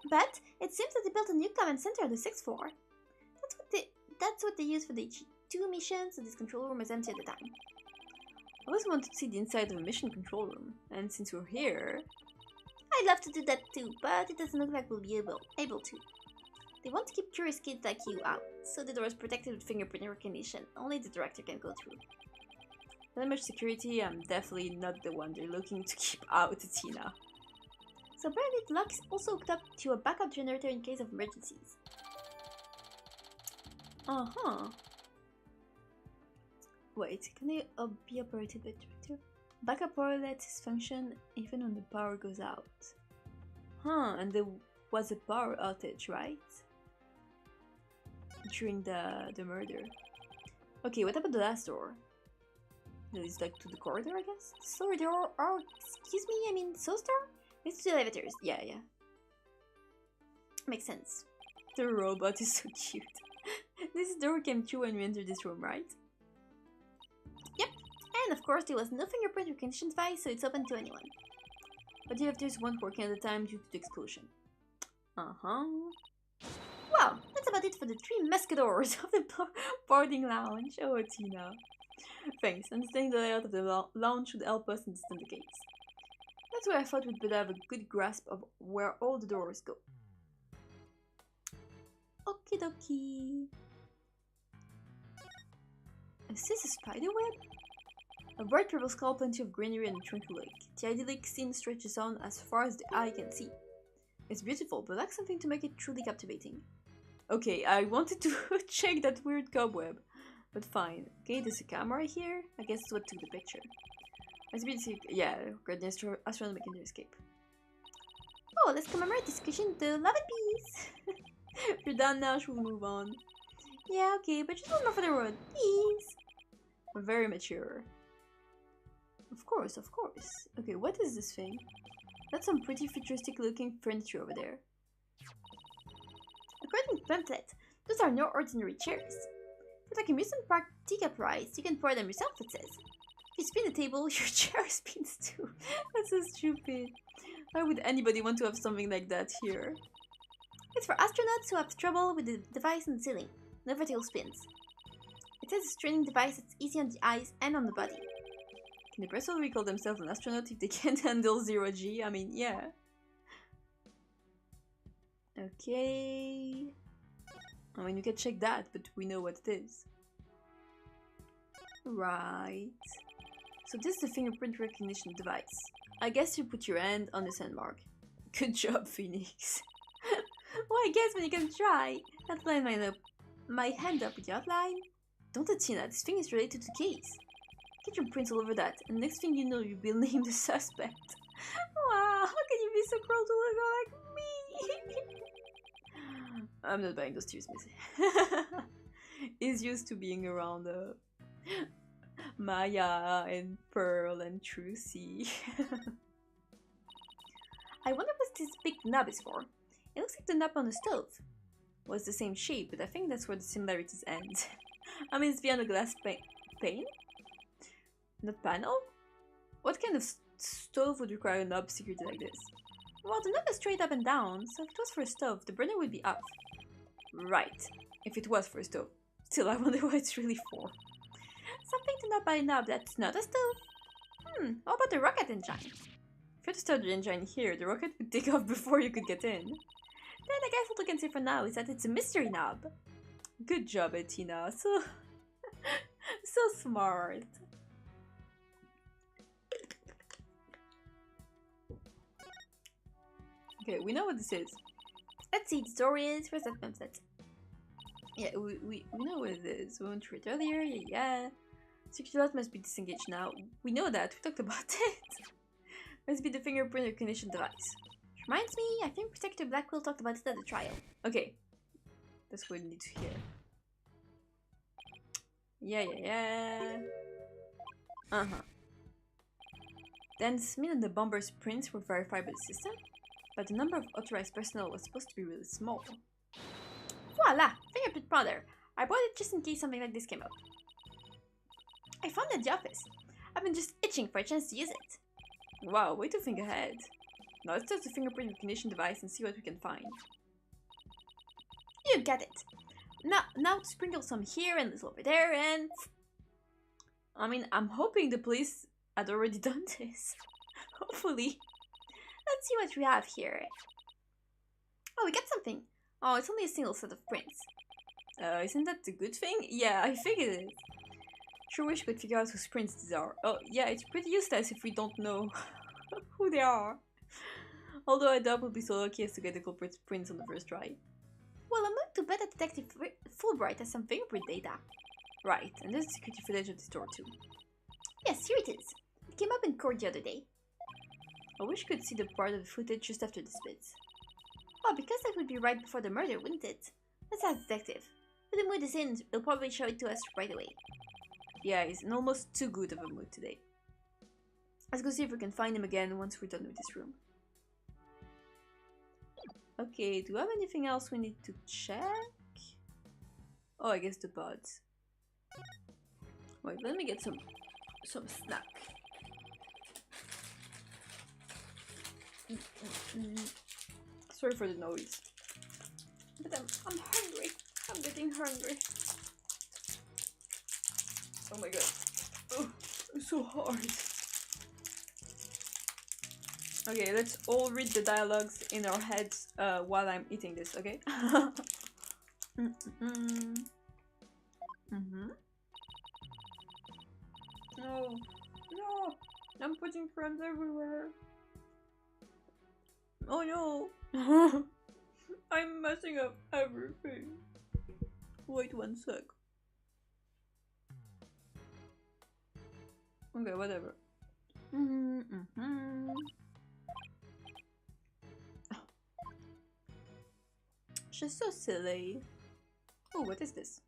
Speaker 2: But it seems that they built a new command center on the 6th floor. That's what they use for the G2 mission, so this control room is empty at the time.
Speaker 1: I always wanted to see the inside of a mission control room, and since we're here...
Speaker 2: I'd love to do that too, but it doesn't look like we'll be able to. They want to keep curious kids like you out, so the door is protected with fingerprint recognition. Only the director can go through.
Speaker 1: That much security, I'm definitely not the one they're looking to keep out, Athena.
Speaker 2: So apparently the lock is also hooked up to a backup generator in case of emergencies.
Speaker 1: Uh-huh. Wait, can they be operated by director? Backup power lets this function even when the power goes out. And there was a power outage, right? During the murder. Okay, what about the last door? It's like to the corridor, I guess? Sorry, there are... Oh, excuse me, I mean, so store? It's the elevators. Yeah. Makes sense. The robot is so cute. This door came true when we entered this room, right?
Speaker 2: Yep. And of course, there was no fingerprint recognition device, so it's open to anyone.
Speaker 1: But the elevators weren't working at the time due to the explosion.
Speaker 2: Well, that's about it for the 3 muscadors of the boarding lounge.
Speaker 1: Oh, Tina. Thanks. Understanding the layout of the lounge should help us understand the case. That's why I thought we'd better have a good grasp of where all the doors go.
Speaker 2: Okie dokie.
Speaker 1: Is this a spider web? A bright purple skull, plenty of greenery and a tranquil lake. The idyllic scene stretches on as far as the eye can see. It's beautiful, but lacks something to make it truly captivating. Okay, I wanted to check that weird cobweb, but fine. Okay, there's a camera here. I guess it's what took the picture. Yeah, got the astronaut making their escape.
Speaker 2: Oh, let's commemorate this occasion the love and peace.
Speaker 1: If you're done now, should we move on?
Speaker 2: Yeah, okay, but just one more for the road, please.
Speaker 1: We're very mature. Of course. Okay, what is this thing? That's some pretty futuristic looking furniture over there.
Speaker 2: According to pamphlet, those are no ordinary chairs. For like amusement park ticket price, you can pour them yourself, it says. If you spin the table, your chair spins too.
Speaker 1: That's so stupid. Why would anybody want to have something like that here?
Speaker 2: It's for astronauts who have trouble with the device on the ceiling. No vertical spins. It says a training device that's easy on the eyes and on the body.
Speaker 1: Can a person really call themselves an astronaut if they can't handle 0G? I mean, yeah. Okay. I mean, you can check that, but we know what it is. Right. So this is the fingerprint recognition device. I guess you put your hand on the sand mark. Good job, Phoenix.
Speaker 2: Well, I guess when you can try. Outline my hand up with the outline.
Speaker 1: Don't it, Tina, this thing is related to the case. Get your prints all over that, and next thing you know, you'll be named the suspect.
Speaker 2: Wow, how can you be so cruel to a girl like me?
Speaker 1: I'm not buying those tears, Missy. He's used to being around Maya and Pearl and Trucy.
Speaker 2: I wonder what this big knob is for. It looks like the knob on the stove.
Speaker 1: Well, it's the same shape, but I think that's where the similarities end. I mean, it's beyond a glass pane? Not panel? What kind of stove would require a knob security like this?
Speaker 2: Well, the knob is straight up and down, so if it was for a stove, the burner would be up.
Speaker 1: Right, if it was for a stove. Still, I wonder what it's really for.
Speaker 2: Something to knob by a knob that's not a stove. How about the rocket engine?
Speaker 1: If you had to start the engine here, the rocket would take off before you could get in.
Speaker 2: Then I guess what we can say for now is that it's a mystery knob.
Speaker 1: Good job, Tina. So smart. Okay, we know what this is.
Speaker 2: Let's see, the story is. Where's that pamphlet?
Speaker 1: Yeah, we know what it is. We went through it earlier. Yeah. Security lock must be disengaged now. We know that. We talked about it. Must be the fingerprint recognition device.
Speaker 2: Reminds me, I think Protector Blackwell talked about it at the trial.
Speaker 1: Okay. That's what we need to hear. Yeah. Then Smith and the bomber's prints were verified by the system, but the number of authorized personnel was supposed to be really small.
Speaker 2: Voila! Fingerprint printer. I bought it just in case something like this came up. I found it at the office. I've been just itching for a chance to use it.
Speaker 1: Wow, way to think ahead. Now let's test the fingerprint recognition device and see what we can find.
Speaker 2: You get it. Now to sprinkle some here and a little over there and...
Speaker 1: I mean, I'm hoping the police had already done this. Hopefully.
Speaker 2: Let's see what we have here. Oh, we got something. Oh, it's only a single set of prints.
Speaker 1: Isn't that a good thing? Yeah, I think it is. Sure wish we could figure out whose prints these are. Oh, yeah, it's pretty useless if we don't know who they are. Although I doubt we'll be so lucky as to get the culprit's prints on the first try.
Speaker 2: Well, I'm going to bet that Detective Fulbright has some fingerprint data.
Speaker 1: Right, and there's security footage of the store too.
Speaker 2: Yes, here it is. It came up in court the other day.
Speaker 1: I wish you could see the part of the footage just after this bit.
Speaker 2: Oh, because that would be right before the murder, wouldn't it? Let's ask Detective. If the mood is in, he'll probably show it to us right away.
Speaker 1: Yeah, he's in almost too good of a mood today. Let's go see if we can find him again once we're done with this room. Okay, do we have anything else we need to check? Oh, I guess the buds. Wait, let me get some snack. Sorry for the noise. But I'm hungry. I'm getting hungry. Oh my god. Oh, it's so hard. Okay, let's all read the dialogues in our heads while I'm eating this, okay? No, no, I'm putting crumbs everywhere. Oh no, I'm messing up everything. Wait 1 sec. Okay, whatever. She's so silly. Oh, what is this?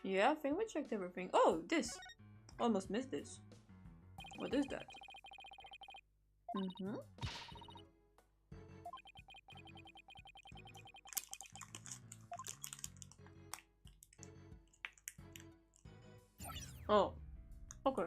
Speaker 1: Yeah, I think we checked everything. Oh, this! Almost missed this. What is that? Oh, okay.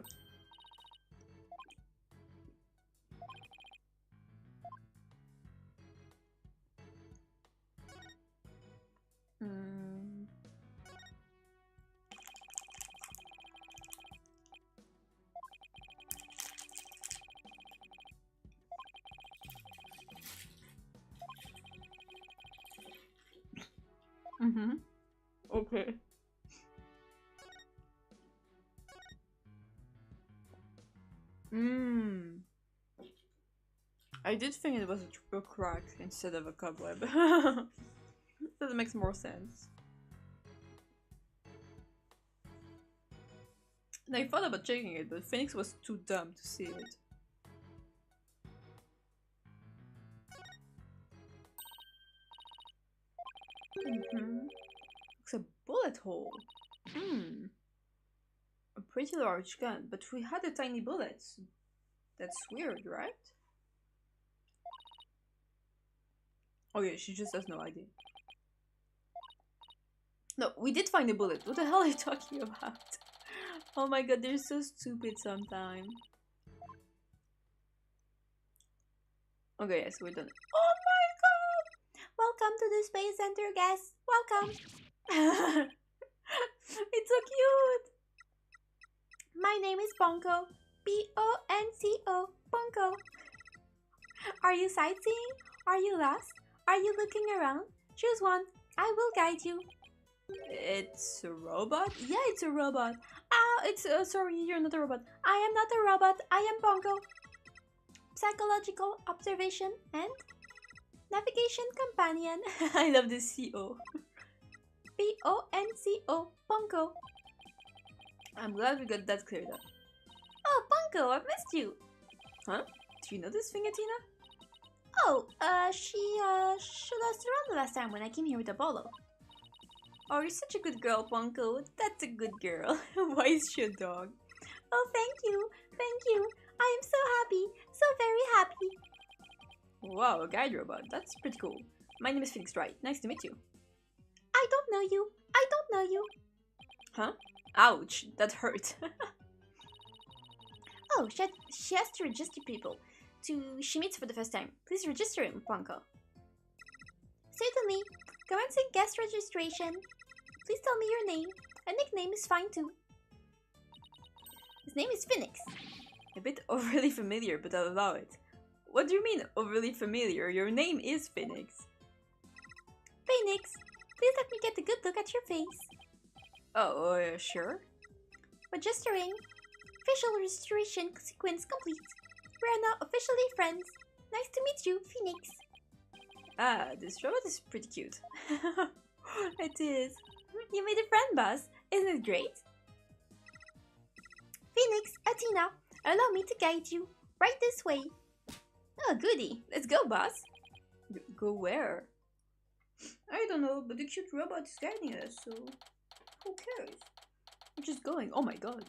Speaker 1: Okay. I did think it was a crack instead of a cobweb. That makes more sense. And I thought about checking it, but Phoenix was too dumb to see it. It's a bullet hole. A pretty large gun, but we had a tiny bullet. That's weird, right? Okay, she just has no idea. No, we did find a bullet. What the hell are you talking about? Oh my god, they're so stupid sometimes. Okay, yes, we're done.
Speaker 2: Oh my god! Welcome to the Space Center, guests. Welcome.
Speaker 1: It's so cute.
Speaker 2: My name is Bonko. B-O-N-C-O. Bonko. Are you sightseeing? Are you lost? Are you looking around? Choose one. I will guide you.
Speaker 1: It's a robot? Yeah, it's a robot.
Speaker 2: It's sorry, you're not a robot. I am not a robot. I am Bonko. Psychological observation and navigation companion.
Speaker 1: I love this CO.
Speaker 2: B-O-N-C-O. Bonko.
Speaker 1: I'm glad we got that cleared up.
Speaker 2: Oh, Bonko, I've missed you.
Speaker 1: Huh? Do you know this Fingatina?
Speaker 2: Oh, she lost around the last time when I came here with a bolo.
Speaker 1: Oh, you're such a good girl, Bonko. That's a good girl. Why is she a dog?
Speaker 2: Oh, thank you. Thank you. I am so happy. So very happy.
Speaker 1: Wow, a guide robot. That's pretty cool. My name is Phoenix Wright. Nice to meet you.
Speaker 2: I don't know you. I don't know you.
Speaker 1: Huh? Ouch, that hurt.
Speaker 2: Oh, she has to register people. She meets for the first time. Please register him, Bonko. Certainly. Commencing guest registration. Please tell me your name. A nickname is fine too. His name is Phoenix.
Speaker 1: A bit overly familiar, but I'll allow it. What do you mean, overly familiar? Your name is Phoenix.
Speaker 2: Phoenix. Please let me get a good look at your face.
Speaker 1: Oh, sure.
Speaker 2: Registering. Facial registration sequence complete. We are now officially friends. Nice to meet you, Phoenix.
Speaker 1: Ah, this robot is pretty cute.
Speaker 2: It is. You made a friend, boss. Isn't it great? Phoenix, Athena, allow me to guide you. Right this way.
Speaker 1: Oh, goody. Let's go, boss. Go where? I don't know, but the cute robot is guiding us, so who cares? We're just going. Oh my god.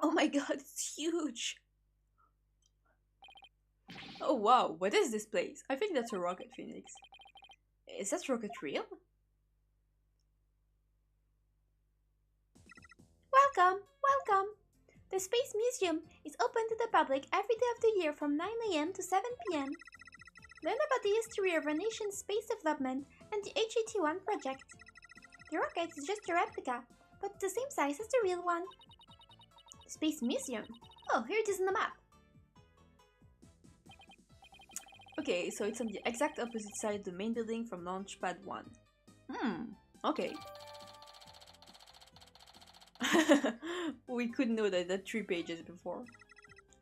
Speaker 1: Oh my god, it's huge. Oh wow, what is this place? I think that's a rocket, Phoenix. Is that rocket real?
Speaker 2: Welcome, welcome. The Space Museum is open to the public every day of the year from 9 AM to 7 PM. Learn about the history of our nation's space development and the HAT-1 project. The rocket is just a replica, but the same size as the real one. The Space Museum. Oh, here it is on the map.
Speaker 1: Okay, so it's on the exact opposite side of the main building from Launchpad 1. Okay. We could know that at 3 pages before.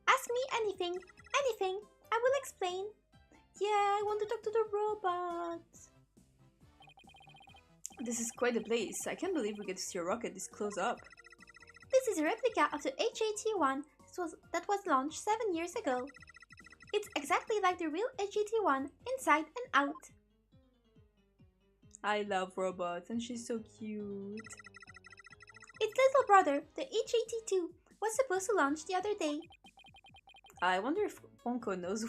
Speaker 2: Ask me anything, anything. I will explain. Yeah, I want to talk to the robot.
Speaker 1: This is quite a place. I can't believe we get to see a rocket this close up.
Speaker 2: This is a replica of the HAT-1 that was launched 7 years ago. It's exactly like the real HAT-1 inside and out.
Speaker 1: I love robots and she's so cute.
Speaker 2: Its little brother, the HAT-2, was supposed to launch the other day.
Speaker 1: I wonder if Ponko knows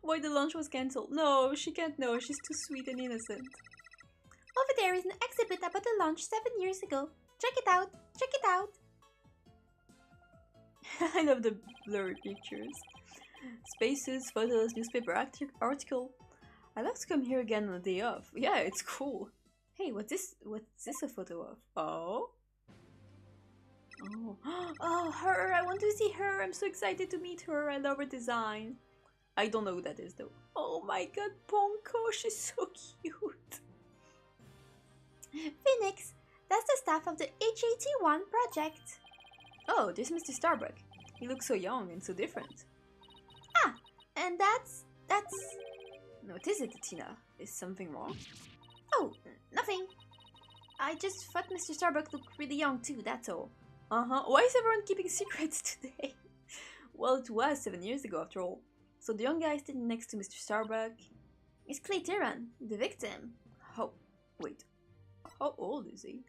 Speaker 1: why the launch was cancelled. No, she can't know. She's too sweet and innocent.
Speaker 2: Over there is an exhibit about the launch 7 years ago. Check it out. Check it out.
Speaker 1: I love the blurry pictures. Spacesuits, photos, newspaper article. I love to come here again on a day off. Yeah, it's cool. Hey, what's this a photo of? Oh? Oh, her! I want to see her! I'm so excited to meet her! I love her design. I don't know who that is though. Oh my god, Ponko! She's so cute!
Speaker 2: Phoenix, that's the staff of the HAT-1 project.
Speaker 1: Oh, there's Mr. Starbuck. He looks so young and so different.
Speaker 2: Ah, and that's...
Speaker 1: No, what is it, Tina? Is something wrong?
Speaker 2: Oh, nothing. I just thought Mr. Starbuck looked really young too, that's all.
Speaker 1: Why is everyone keeping secrets today? Well, it was 7 years ago after all. So the young guy sitting next to Mr. Starbuck
Speaker 2: is Clay Tyran, the victim.
Speaker 1: Wait. How old is he?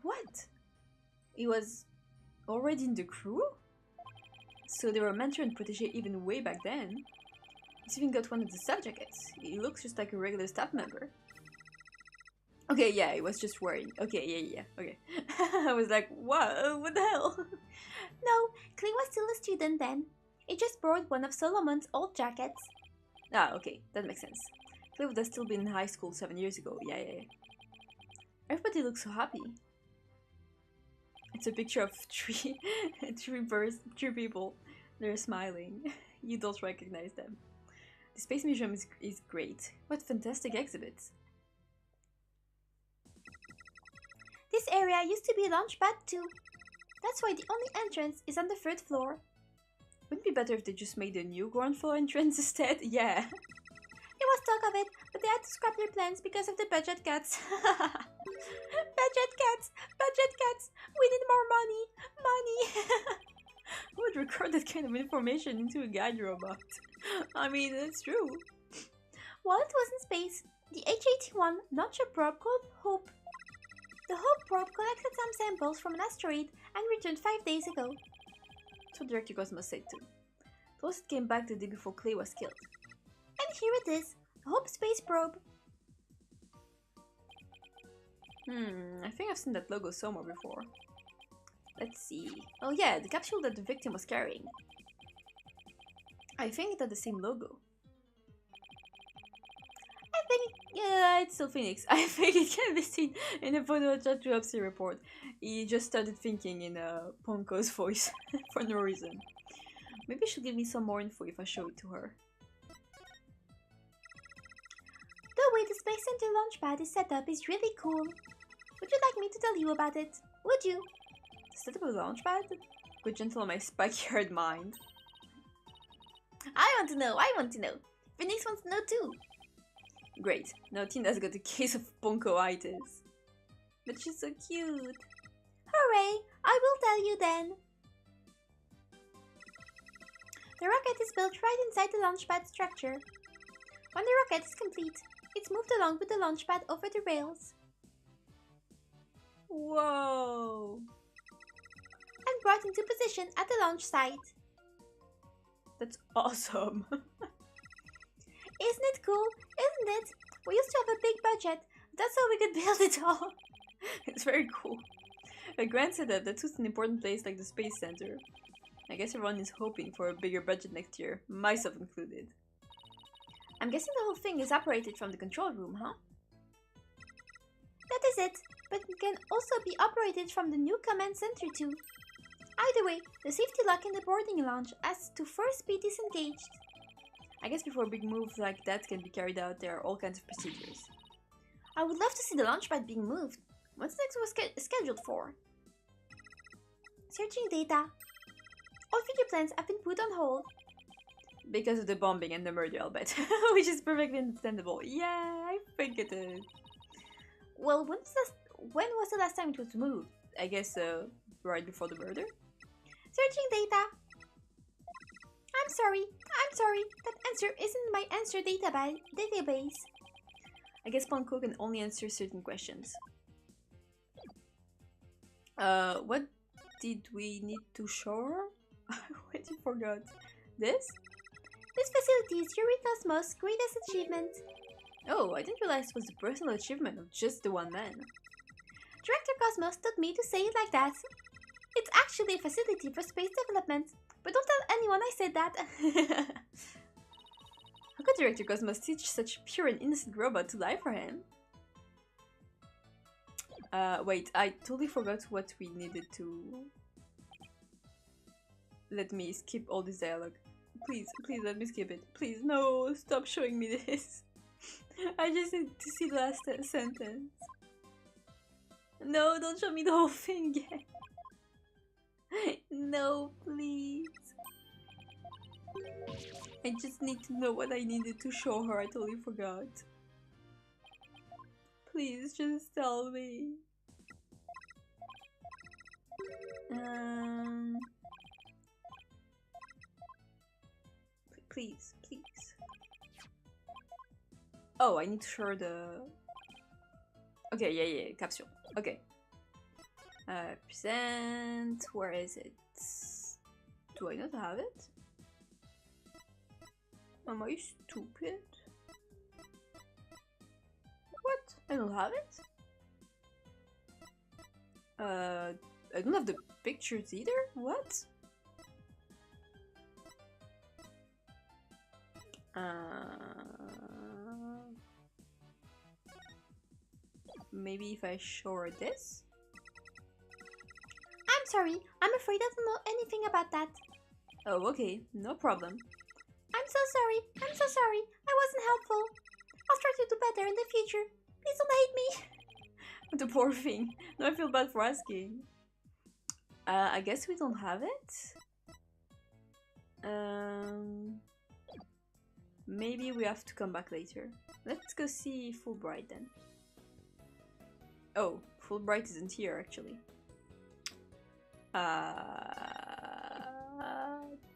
Speaker 1: What? He was already in the crew? So they were mentor and protege even way back then. He's even got one of the staff jackets. He looks just like a regular staff member. Okay, yeah, he was just worried. Okay, yeah, okay. I was like, what the hell?
Speaker 2: No, Clay was still a student then. He just borrowed one of Solomon's old jackets.
Speaker 1: Ah, okay, that makes sense. Clay would have still been in high school 7 years ago. Yeah. Everybody looks so happy. It's a picture of three people. They're smiling. You don't recognize them. The Space Museum is great. What fantastic exhibits.
Speaker 2: This area used to be Launchpad 2. That's why the only entrance is on the 3rd floor.
Speaker 1: Wouldn't it be better if they just made a new ground floor entrance instead? Yeah.
Speaker 2: There was talk of it, but they had to scrap their plans because of the budget cuts. Budget cuts! We need more money!
Speaker 1: Who would record that kind of information into a guide robot? I mean, it's true.
Speaker 2: While it was in space, the HAT-1 launched a probe called Hope. The Hope probe collected some samples from an asteroid and returned 5 days ago.
Speaker 1: So Director Cosmos said too. Plus it came back the day before Clay was killed.
Speaker 2: And here it is, the Hope space probe.
Speaker 1: I think I've seen that logo somewhere before. Let's see. Oh yeah, the capsule that the victim was carrying. I think it had the same logo. Yeah, it's still Phoenix. I think it can be seen in a photo chat to Upsy report. He just started thinking in Ponko's voice for no reason. Maybe she'll give me some more info if I show it to her.
Speaker 2: The way the Space Center launchpad is set up is really cool. Would you like me to tell you about it? Would you?
Speaker 1: Set up a launchpad? Go gentle on my spiky-haired mind.
Speaker 2: I want to know. Phoenix wants to know too.
Speaker 1: Great, now Tina's got a case of Bonko-itis. But she's so cute.
Speaker 2: Hooray! I will tell you then. The rocket is built right inside the launchpad structure. When the rocket is complete, it's moved along with the launchpad over the rails.
Speaker 1: Whoa!
Speaker 2: And brought into position at the launch site.
Speaker 1: That's awesome.
Speaker 2: Isn't it cool? Isn't it? We used to have a big budget. That's how we could build it all.
Speaker 1: It's very cool. A grand setup that suits an important place like the Space Center. I guess everyone is hoping for a bigger budget next year, myself included.
Speaker 2: I'm guessing the whole thing is operated from the control room, huh? That is it, but it can also be operated from the new command center too. Either way, the safety lock in the boarding lounge has to first be disengaged.
Speaker 1: I guess before a big move like that can be carried out, there are all kinds of procedures.
Speaker 2: I would love to see the launchpad being moved. What's next was scheduled for? Searching data. All future plans have been put on hold.
Speaker 1: Because of the bombing and the murder, I'll bet. Which is perfectly understandable. Yeah, I think it is.
Speaker 2: Well, when was the last time it was moved?
Speaker 1: I guess right before the murder?
Speaker 2: Searching data. I'm sorry. That answer isn't my answer database.
Speaker 1: I guess Ponko can only answer certain questions. What did we need to show her? Wait, you forgot. This?
Speaker 2: This facility is Eureka's most greatest achievement.
Speaker 1: Oh, I didn't realize it was the personal achievement of just the one man.
Speaker 2: Director Cosmos told me to say it like that. It's actually a facility for space development, but don't tell anyone I said that.
Speaker 1: How could Director Cosmos teach such a pure and innocent robot to lie for him? Wait, I totally forgot what we needed to... Let me skip all this dialogue. Please let me skip it. Please, no, stop showing me this. I just need to see the last sentence. No, don't show me the whole thing yet. No, please. I just need to know what I needed to show her. I totally forgot. Please, just tell me. Please. Oh, I need to show her the... Okay, yeah, capsule. Okay. Present... Where is it? Do I not have it? Am I stupid? What? I don't have it? I don't have the pictures either? What? Maybe if I show her this?
Speaker 2: I'm sorry, I'm afraid I don't know anything about that.
Speaker 1: Oh, okay, no problem.
Speaker 2: I'm so sorry, I wasn't helpful. I'll try to do better in the future. Please don't hate me.
Speaker 1: The poor thing. No, I feel bad for asking. I guess we don't have it? Maybe we have to come back later. Let's go see Fulbright then. Oh, Fulbright isn't here actually.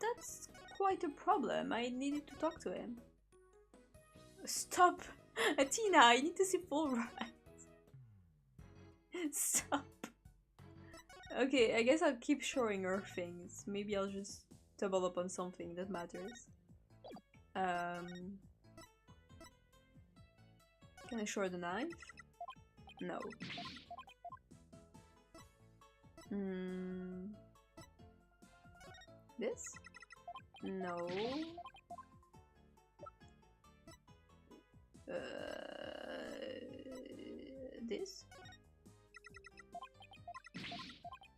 Speaker 1: That's quite a problem. I needed to talk to him. Stop! Tina, I need to see Fulbright. Stop. Okay, I guess I'll keep showing her things. Maybe I'll just double up on something that matters. Can I show her the knife? No. This? No. This?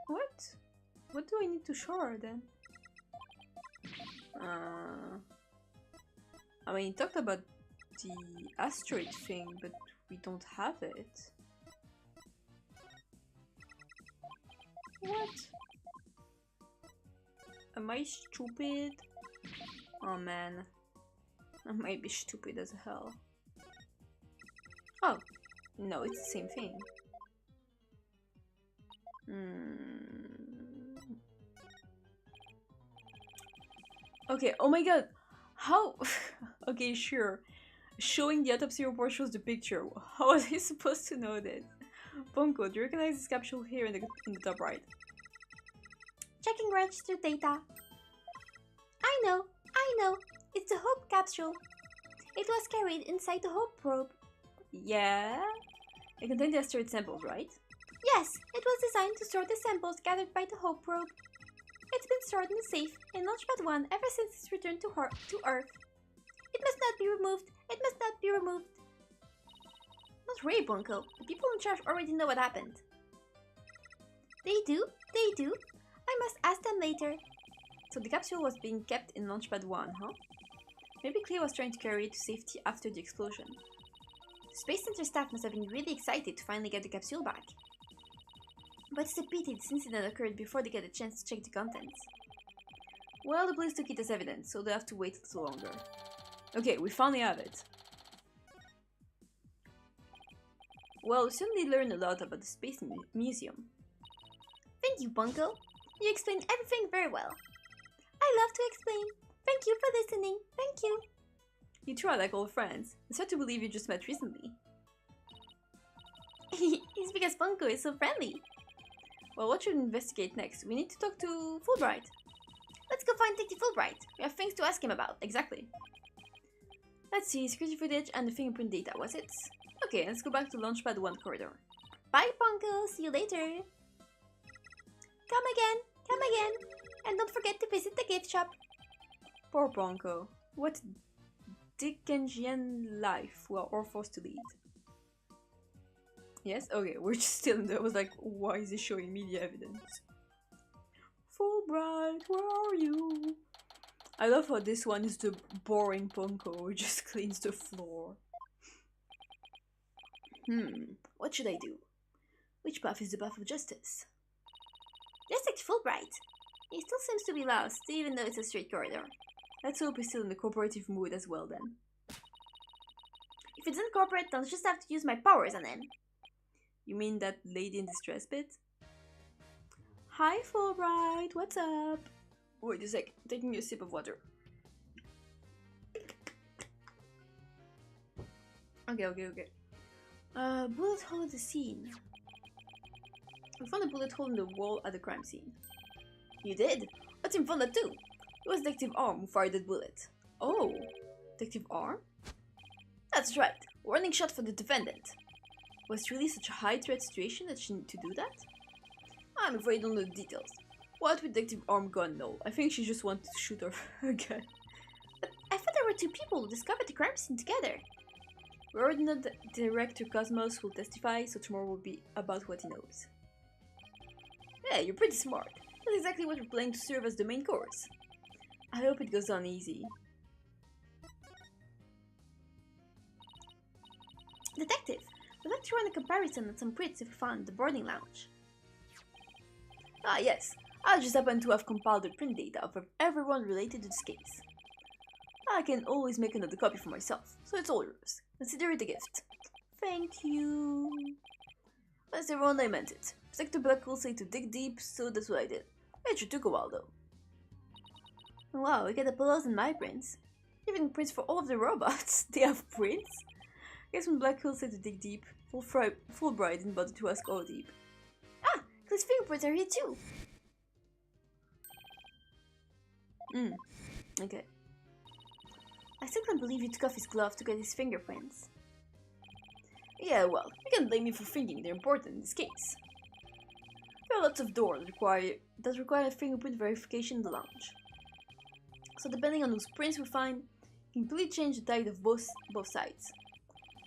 Speaker 1: What? What do I need to show her then? I mean, he talked about the asteroid thing, but we don't have it. What? Am I stupid? Oh man. I might be stupid as hell. Oh, no, it's the same thing. Okay, oh my god. How? Okay, sure. Showing the autopsy report shows the picture. How was I supposed to know that? Bonko, do you recognize this capsule here in the top right?
Speaker 2: Checking registered data. I know. It's the Hope capsule. It was carried inside the Hope probe.
Speaker 1: Yeah? It contained the asteroid samples, right?
Speaker 2: Yes, it was designed to store the samples gathered by the Hope probe. It's been stored in a safe in Launchpad 1 ever since its return to Earth. It must not be removed. Not really, Bonko. The people in charge already know what happened. They do? I must ask them later.
Speaker 1: So the capsule was being kept in Launchpad 1, huh? Maybe Clay was trying to carry it to safety after the explosion.
Speaker 2: The Space Center staff must have been really excited to finally get the capsule back. But it's a pity this incident occurred before they get a chance to check the contents.
Speaker 1: Well, the police took it as evidence, so they have to wait a little longer. Okay, we finally have it. Well, we certainly learned a lot about the Space Museum.
Speaker 2: Thank you, Bonko. You explained everything very well. I love to explain. Thank you for listening. Thank you.
Speaker 1: You two are like old friends. It's hard to believe you just met recently.
Speaker 2: It's because Bonko is so friendly.
Speaker 1: Well, what should we investigate next? We need to talk to Fulbright.
Speaker 2: Let's go find Detective Fulbright. We have things to ask him about.
Speaker 1: Exactly. Let's see, security footage and the fingerprint data, was it? Okay, let's go back to Launchpad 1 corridor.
Speaker 2: Bye, Bonko. See you later. Come again. And don't forget to visit the gift shop.
Speaker 1: Poor Bonko. What Dickensian life we are all forced to lead. Yes? Okay, we're just still in there. I was like, why is he showing me the evidence? Fulbright, where are you? I love how this one is the boring Bonko who just cleans the floor. What should I do? Which path is the path of justice?
Speaker 2: Detective Fulbright. He still seems to be lost, even though it's a straight corridor.
Speaker 1: Let's hope he's still in the cooperative mood as well then.
Speaker 2: If it's incorporate, then I'll just have to use my powers on him.
Speaker 1: You mean that lady in distress bit? Hi Fulbright, what's up? Wait a sec, taking a sip of water. Okay. Bullet hole at the scene. We found a bullet hole in the wall at the crime scene.
Speaker 2: You did? What's in front of that too?
Speaker 1: It was Detective Arm who fired that bullet. Oh, Detective Arm?
Speaker 2: That's right. Warning shot for the defendant.
Speaker 1: Was it really such a high threat situation that she needed to do that?
Speaker 2: I'm afraid I don't know the details.
Speaker 1: What would Detective Arm gun know? I think she just wanted to shoot her again.
Speaker 2: But I thought there were two people who discovered the crime scene together.
Speaker 1: We already know that Director Cosmos will testify, so tomorrow will be about what he knows.
Speaker 2: Yeah, you're pretty smart. That's exactly what we're planning to serve as the main course.
Speaker 1: I hope it goes on easy.
Speaker 2: Detective, we'd like to run a comparison on some prints we found in the boarding lounge.
Speaker 1: Ah yes, I just happen to have compiled the print data of everyone related to this case. I can always make another copy for myself, so it's all yours. Consider it a gift.
Speaker 2: Thank you.
Speaker 1: That's the wrong I meant it. Protector Black will say to dig deep, so that's what I did. It sure took a while though.
Speaker 2: Wow, we get the pillows and my prints.
Speaker 1: Even prints for all of the robots. They have prints? Guess when Black Hole said to dig deep, Fulbright didn't bother to ask all deep.
Speaker 2: Ah, Clay's fingerprints are here too.
Speaker 1: Okay.
Speaker 2: I still can't believe you took off his glove to get his fingerprints.
Speaker 1: Yeah, well, you can't blame me for thinking they're important in this case. There are lots of doors that require fingerprint verification in the lounge. So depending on whose prints we find, it can completely change the tide of both sides.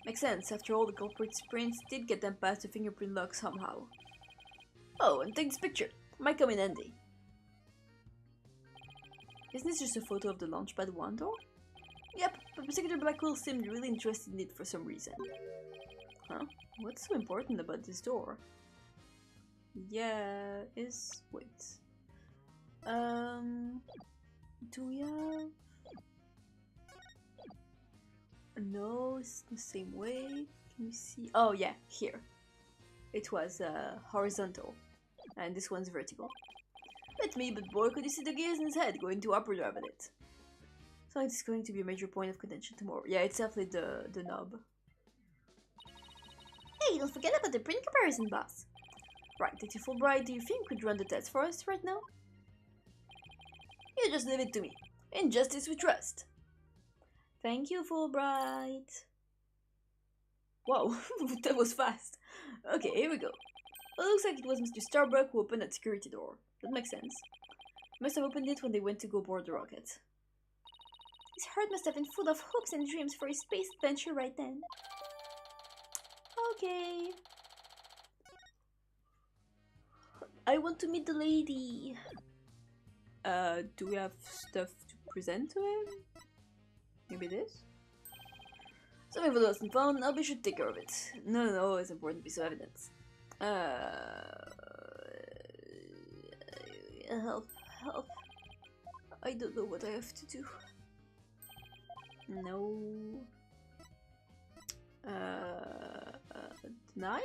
Speaker 1: Makes sense, after all the culprit's prints did get them past the fingerprint lock somehow. Oh, and take this picture. Might come in handy. Isn't this just a photo of the Launchpad 1 door? Yep, but particular black hole seemed really interested in it for some reason. Huh? What's so important about this door? Yeah, wait. Do we have... No, it's the same way. Can you see? Oh yeah, here. It was horizontal, and this one's vertical. Let me, but boy, could you see the gears in his head going to upward drive at it. So it's going to be a major point of contention tomorrow. Yeah, it's definitely the knob.
Speaker 2: Hey, don't forget about the print comparison, boss.
Speaker 1: Right, Detective Fulbright, do you think could run the test for us right now? You just leave it to me. In justice we trust. Thank you, Fulbright. Wow, that was fast. Okay, here we go. Well, it looks like it was Mr. Starbuck who opened that security door. That makes sense. Must have opened it when they went to go board the rocket.
Speaker 2: His heart must have been full of hopes and dreams for his space adventure right then.
Speaker 1: Okay. I want to meet the lady. Do we have stuff to present to him? Maybe this? Something for lost and found, I'll be sure to take care of it. No, it's an important piece of evidence. Help. I don't know what I have to do. No. Knife?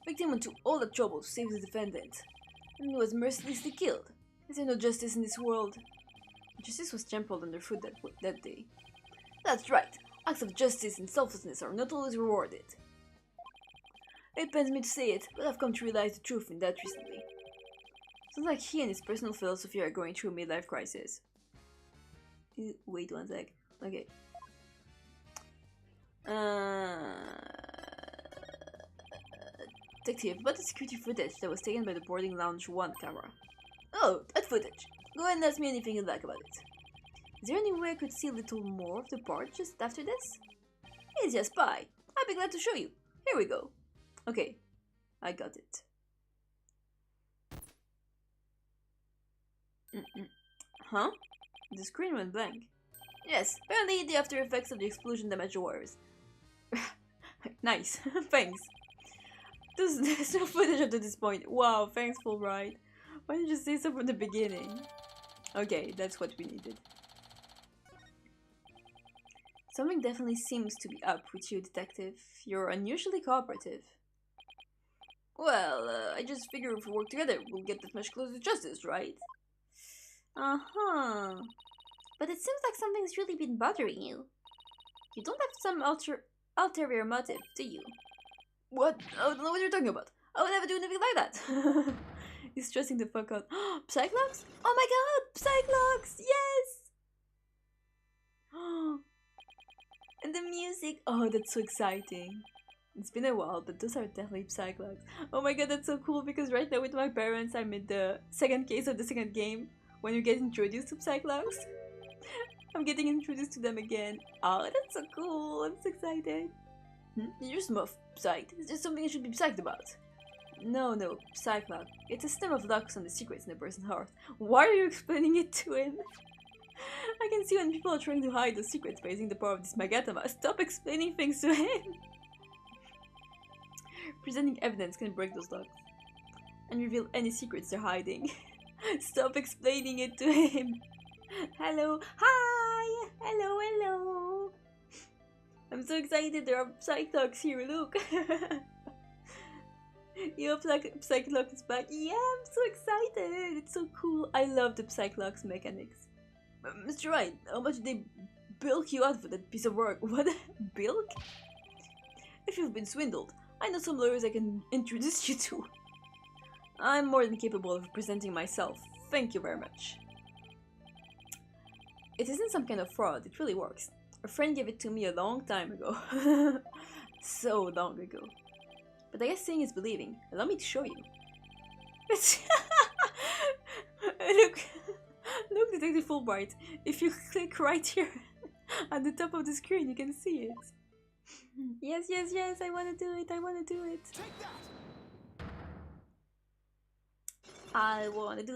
Speaker 1: Victim went to all the trouble to save the defendant, and he was mercilessly killed. Is there no justice in this world? Justice was trampled underfoot that day. That's right. Acts of justice and selflessness are not always rewarded. It pains me to say it, but I've come to realize the truth in that recently. Sounds like he and his personal philosophy are going through a midlife crisis. Wait one sec. Okay. Detective, about the security footage that was taken by the boarding lounge 1 camera. Oh, that footage. Go ahead and ask me anything you'd like about it. Is there any way I could see a little more of the part just after this? It's just spy. I'd be glad to show you. Here we go. Okay, I got it. Huh? The screen went blank. Yes, apparently the after effects of the explosion damaged the wires. Nice, thanks. There's no footage up to this point. Wow, thanks, Fulbright. Why didn't you say so from the beginning? Okay, that's what we needed. Something definitely seems to be up with you, Detective. You're unusually cooperative. Well, I just figure if we work together, we'll get that much closer to justice, right?
Speaker 2: Uh-huh. But it seems like something's really been bothering you. You don't have some ulterior motive, do you?
Speaker 1: What? I don't know what you're talking about. I would never do anything like that. He's stressing the fuck out. Psyclox? Oh my god! Psyclox! Yes! And the music! Oh, that's so exciting. It's been a while, but those are definitely Psyclox. Oh my god, that's so cool because right now with my parents, I'm in the second case of the second game when you get introduced to Psyclox. I'm getting introduced to them again. Oh, that's so cool. I'm so excited. You're just psyched. Is there something I should be psyched about? No, Psyclox. It's a system of locks on the secrets in a person's heart. Why are you explaining it to him? I can see when people are trying to hide the secrets by using the power of this Magatama. Stop explaining things to him! Presenting evidence can break those locks and reveal any secrets they're hiding. Stop explaining it to him! Hello! Hi! Hello! I'm so excited, there are Psyclox here, look! Yo, Psyclox is back. Yeah, I'm so excited! It's so cool. I love the Psyclox mechanics. Mr. Wright, how much did they bilk you out for that piece of work? What? Bilk? If you've been swindled, I know some lawyers I can introduce you to. I'm more than capable of presenting myself. Thank you very much. It isn't some kind of fraud, it really works. A friend gave it to me a long time ago. So long ago. But I guess seeing is believing. Allow me to show you. Look, Detective Fulbright. If you click right here at the top of the screen, you can see it. Yes, I wanna do it. I wanna do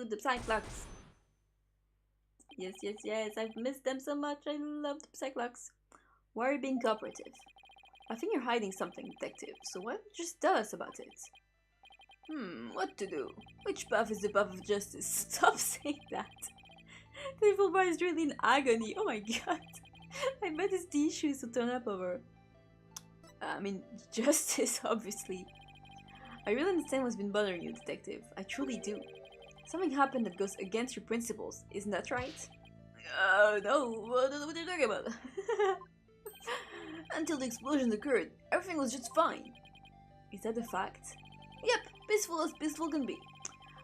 Speaker 1: the Psyclox. Yes, yes, yes, I've missed them so much. I love the Psyclocks. Why are you being cooperative? I think you're hiding something, detective, so why don't you just tell us about it? What to do? Which path is the path of justice? Stop saying that. The evil boy is really in agony. Oh my god. I bet his D shoes to turn up over. I mean, justice, obviously. I really understand what's been bothering you, detective. I truly do. Something happened that goes against your principles, isn't that right? No, I don't know what you're talking about. Until the explosion occurred, everything was just fine. Is that a fact? Yep, peaceful as peaceful can be.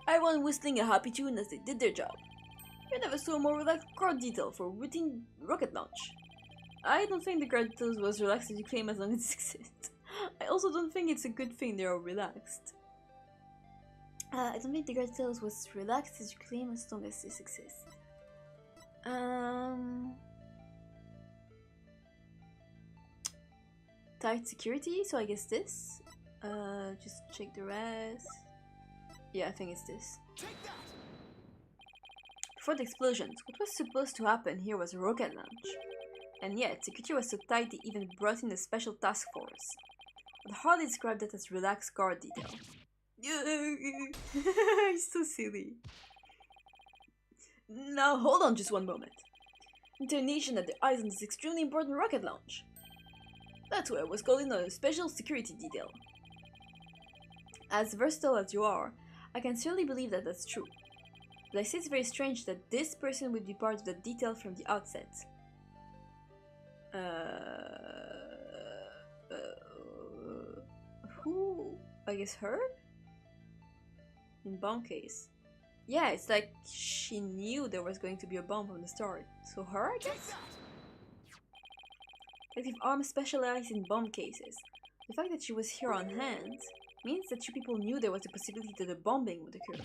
Speaker 1: Everyone whistling a happy tune as they did their job. You never saw a more relaxed guard detail for routine rocket launch. I don't think the guard details was relaxed as you claim as long as it exists. I also don't think it's a good thing they're all relaxed. I don't think the guard details was relaxed as you claim as long as this exists. Tight security, so I guess this. Just check the rest. Yeah, I think it's this. Before the explosions, what was supposed to happen here was a rocket launch. And yet, security was so tight they even brought in a special task force. I'd hardly describe that as relaxed guard detail. It's so silly. Now hold on just one moment. Intonation at the eyes on this extremely important rocket launch. That's why I was called in on a special security detail. As versatile as you are, I can certainly believe that that's true. But I say it's very strange that this person would be part of the detail from the outset. Who? I guess her? In bomb case. Yeah, it's like she knew there was going to be a bomb from the start. So her, I guess? Detective Arm specialized in bomb cases. The fact that she was here on hand means that you people knew there was a possibility that a bombing would occur.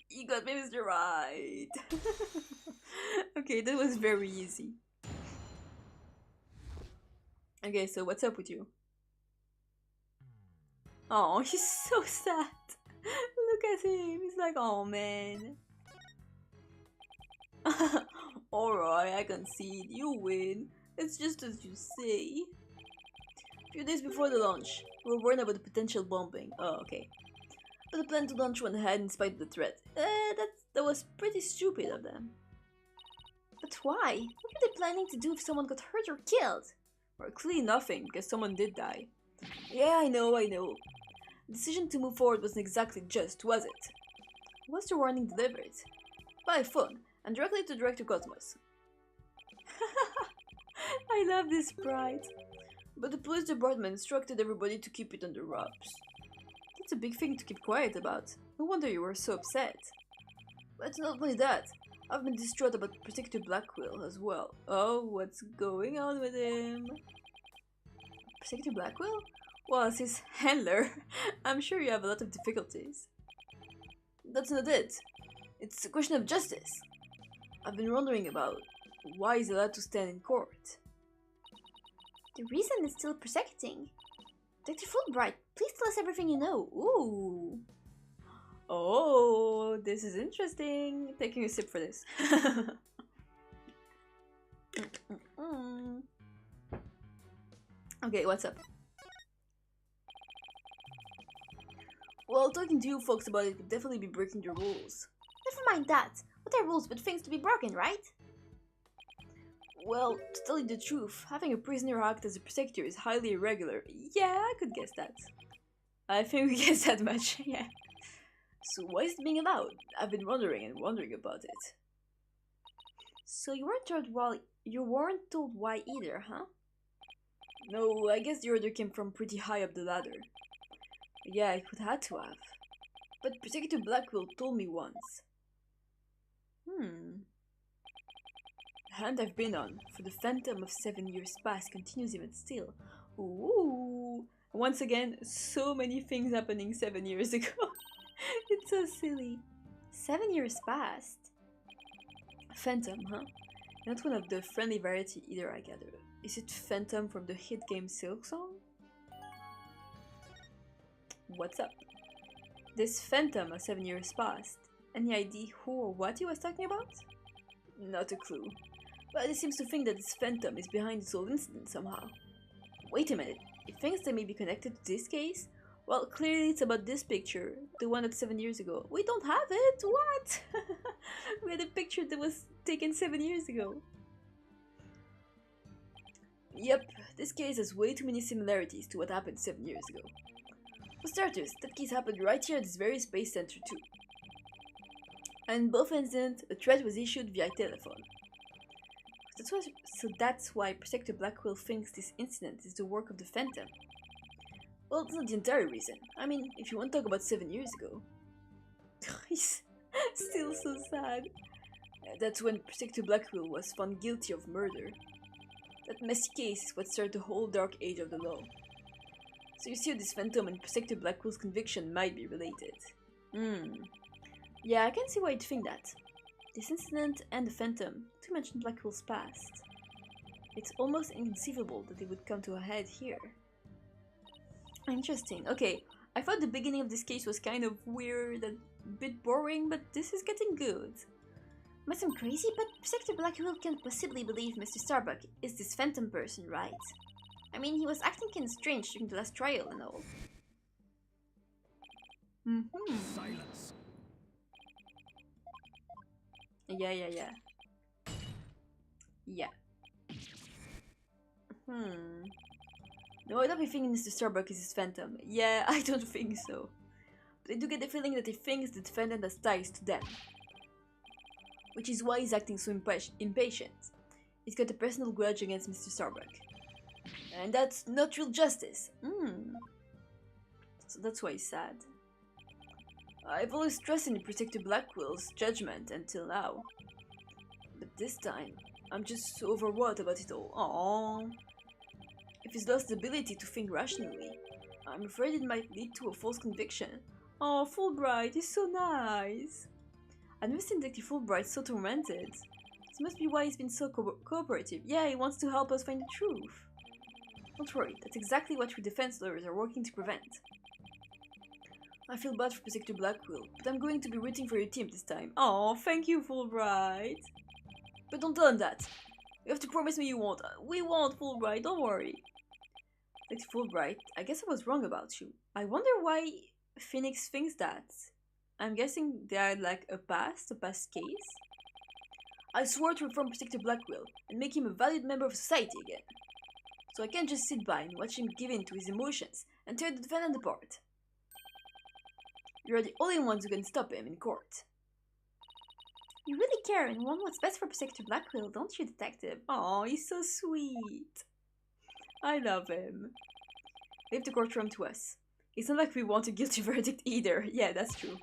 Speaker 1: You got me, Mr. Right. Okay, that was very easy. Okay, so what's up with you? Oh, he's so sad. Look at him. He's like, oh man. Alright, I concede. You win. It's just as you say. A few days before the launch, we were worried about the potential bombing. Oh, okay. But the plan to launch went ahead in spite of the threat. That was pretty stupid of them. But why? What were they planning to do if someone got hurt or killed? Well, clearly nothing, because someone did die. Yeah, I know. The decision to move forward wasn't exactly just, was it? Was the warning delivered? By phone, and directly to Director Cosmos. I love this sprite. But the police department instructed everybody to keep it under wraps. That's a big thing to keep quiet about. No wonder you were so upset. But not only that, I've been distraught about Prosecutor Blackwell as well. Oh, what's going on with him? Prosecutor Blackwell? Well, as his handler, I'm sure you have a lot of difficulties. That's not it. It's a question of justice. I've been wondering about why he's allowed to stand in court.
Speaker 2: The reason is still prosecuting. Dr. Fulbright, please tell us everything you know.
Speaker 1: Ooh. Oh, this is interesting. Taking a sip for this. Okay, what's up? Well, talking to you folks about it could definitely be breaking the rules.
Speaker 2: Never mind that. What are rules but things to be broken, right?
Speaker 1: Well, to tell you the truth, having a prisoner act as a prosecutor is highly irregular. Yeah, I could guess that. I think we guessed that much, yeah. So why is it being allowed? I've been wondering about it.
Speaker 2: So you weren't told why either, huh?
Speaker 1: No, I guess the order came from pretty high up the ladder. Yeah, it would have to have. But Prosecutor Blackwell told me once. The hand I've been on for the phantom of 7 years past continues even still. Ooh! Once again, so many things happening 7 years ago. It's so silly.
Speaker 2: 7 years past?
Speaker 1: Phantom, huh? Not one of the friendly variety either, I gather. Is it Phantom from the hit game Silk Song? What's up? This Phantom of 7 years past. Any idea who or what he was talking about? Not a clue. But it seems to think that this phantom is behind this whole incident somehow. Wait a minute, it thinks they may be connected to this case? Well, clearly it's about this picture, the one that's 7 years ago. We don't have it! What? We had a picture that was taken 7 years ago. Yep, this case has way too many similarities to what happened 7 years ago. For starters, that case happened right here at this very space center too. And in both incidents, a threat was issued via telephone. That's why Protector Blackwell thinks this incident is the work of the Phantom. Well, it's not the entire reason. I mean, if you want to talk about 7 years ago. He's still so sad. That's when Protector Blackwell was found guilty of murder. That messy case is what started the whole dark age of the law. So you see how this Phantom and Protector Blackwell's conviction might be related. Yeah, I can see why you'd think that. This incident and the Phantom, to mention Blackwell's past. It's almost inconceivable that they would come to a head here. Interesting. Okay, I thought the beginning of this case was kind of weird and a bit boring, but this is getting good.
Speaker 2: Must I'm crazy, but Protector Blackwell can't possibly believe Mr. Starbuck is this Phantom person, right? I mean, he was acting kinda strange during the last trial and all.
Speaker 3: Silence.
Speaker 1: Yeah. No, I don't be thinking Mr. Starbuck is his Phantom. Yeah, I don't think so. But I do get the feeling that he thinks the defendant has ties to them. Which is why he's acting so impatient. He's got a personal grudge against Mr. Starbuck. And that's not real justice. So that's why he's sad. I've always trusted in Protector Blackwell's judgment until now. But this time, I'm just so overwrought about it all. Aww. If he's lost the ability to think rationally, I'm afraid it might lead to a false conviction. Oh, Fulbright is so nice. I've never seen Detective Fulbright so tormented. This must be why he's been so cooperative. Yeah, he wants to help us find the truth. Don't worry, that's exactly what we defense lawyers are working to prevent. I feel bad for Protector Blackwell, but I'm going to be rooting for your team this time. Oh, thank you, Fulbright. But don't tell him that. You have to promise me you won't. We won't, Fulbright, don't worry. Detective Fulbright, I guess I was wrong about you. I wonder why Phoenix thinks that. I'm guessing they had like a past case. I swore to reform Protector Blackwell and make him a valued member of society again. So I can't just sit by and watch him give in to his emotions and tear the defendant apart. You're the only ones who can stop him in court.
Speaker 2: You really care and want what's best for Protector Blackwell, don't you, Detective?
Speaker 1: Oh, he's so sweet. I love him. Leave the courtroom to us. It's not like we want a guilty verdict either. Yeah, that's true.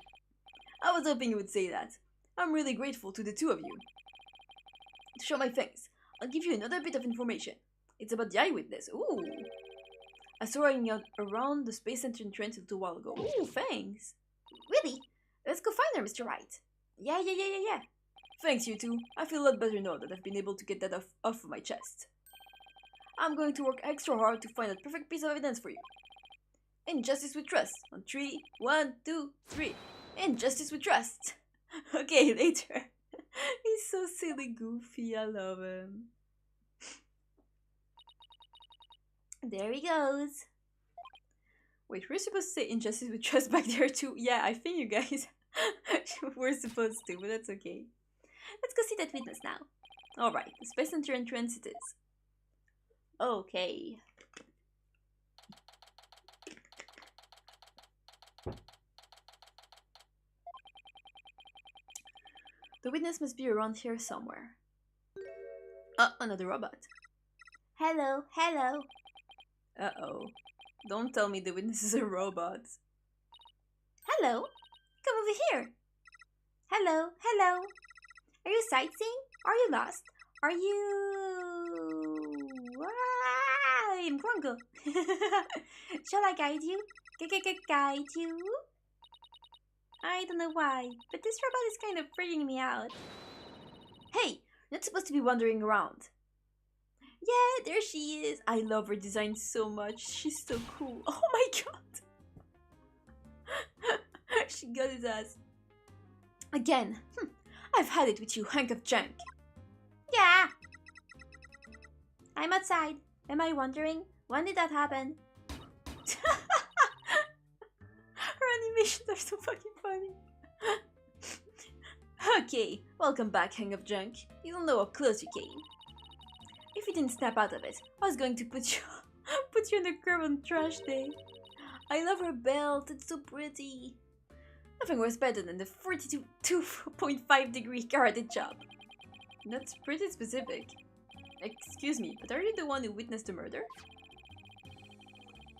Speaker 1: I was hoping you would say that. I'm really grateful to the two of you. To show my thanks, I'll give you another bit of information. It's about the eyewitness. Ooh. I saw her hanging out around the Space Center entrance a little while ago. Ooh, thanks.
Speaker 2: Really? Let's go find her, Mr. Wright.
Speaker 1: Yeah. Thanks, you two. I feel a lot better now that I've been able to get that off of my chest. I'm going to work extra hard to find that perfect piece of evidence for you. In justice we trust. On 3, 1, 2, 3. In justice we trust. Okay, later. He's so silly goofy. I love him.
Speaker 2: There he goes.
Speaker 1: Wait, we're supposed to say injustice with trust back there too? Yeah, I think you guys were supposed to, but that's okay.
Speaker 2: Let's go see that witness now.
Speaker 1: Alright, the Space Center entrance it is. Okay. The witness must be around here somewhere. Another robot.
Speaker 2: Hello.
Speaker 1: Uh-oh. Don't tell me the witness is a robot.
Speaker 2: Hello. Come over here. Hello. Are you sightseeing? Are you lost? Are you... I'm Bronco. Shall I guide you? Guide you? I don't know why, but this robot is kind of freaking me out.
Speaker 1: Hey, you're not supposed to be wandering around. Yeah, there she is. I love her design so much. She's so cool. Oh my god. She got his ass. Again. I've had it with you, hunk of junk.
Speaker 2: Yeah! I'm outside. Am I wondering? When did that happen?
Speaker 1: Her animations are so fucking funny. Okay, welcome back, hang of junk. You don't know how close you came. If you didn't snap out of it, I was going to put you put you in the curb on trash day. I love her belt, it's so pretty. Nothing was better than the 42.5 degree karate chop. That's pretty specific. Excuse me, but are you the one who witnessed the murder?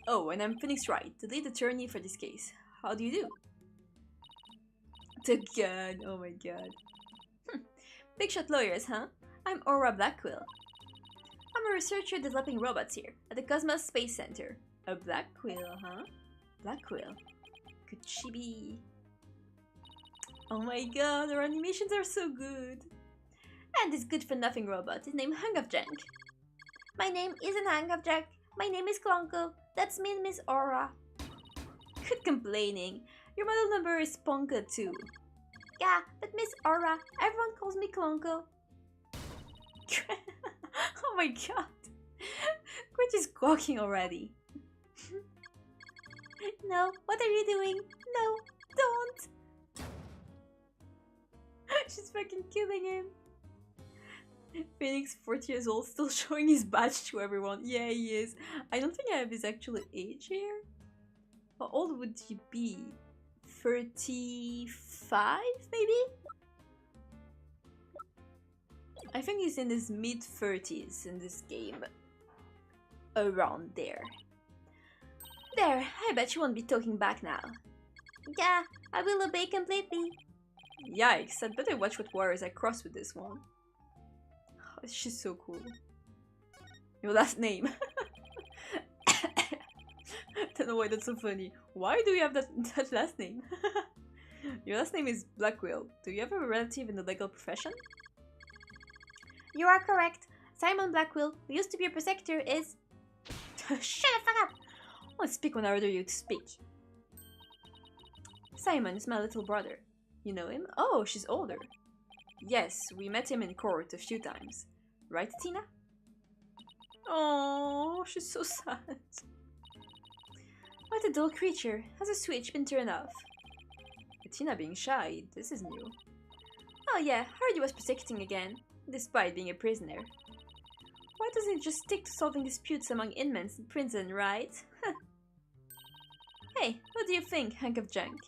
Speaker 1: Oh, and I'm Phoenix Wright, the lead attorney for this case. How do you do? The gun, oh my god. Big shot lawyers, huh? I'm Aura Blackquill. I'm a researcher developing robots here at the Cosmos Space Center. A Blackquill, huh? Blackquill. Could she be... Oh my god, her animations are so good. And this good-for-nothing robot is named Hang of Junk.
Speaker 2: My name isn't Hang of Junk. My name is Klonko. That's me, Miss Aura.
Speaker 1: Quit complaining. Your model number is Ponka too.
Speaker 2: Yeah, but Miss Aura, everyone calls me Klonko.
Speaker 1: Oh my god. Quit just squawking already.
Speaker 2: No, what are you doing? No, don't.
Speaker 1: She's fucking killing him. Phoenix, 40 years old, still showing his badge to everyone. Yeah, he is. I don't think I have his actual age here. How old would he be? 35, maybe? I think he's in his mid-30s in this game. Around there.
Speaker 2: There, I bet you won't be talking back now. Yeah, I will obey completely.
Speaker 1: Yikes, I'd better watch what warriors I cross with this one. Oh, she's so cool. Your last name. Don't know why that's so funny. Why do you have that last name? Your last name is Blackquill. Do you have a relative in the legal profession?
Speaker 2: You are correct. Simon Blackquill, who used to be a protector, is...
Speaker 1: Shut the fuck up! I won't speak when I order you to speak. Simon is my little brother. You know him? Oh, she's older. Yes, we met him in court a few times. Right, Tina? Oh, she's so sad. What a dull creature. Has a switch been turned off? Tina being shy, this is new. Oh yeah, heard he was protecting again, despite being a prisoner. Why doesn't he just stick to solving disputes among inmates in prison, right? Hey, what do you think, hunk of junk?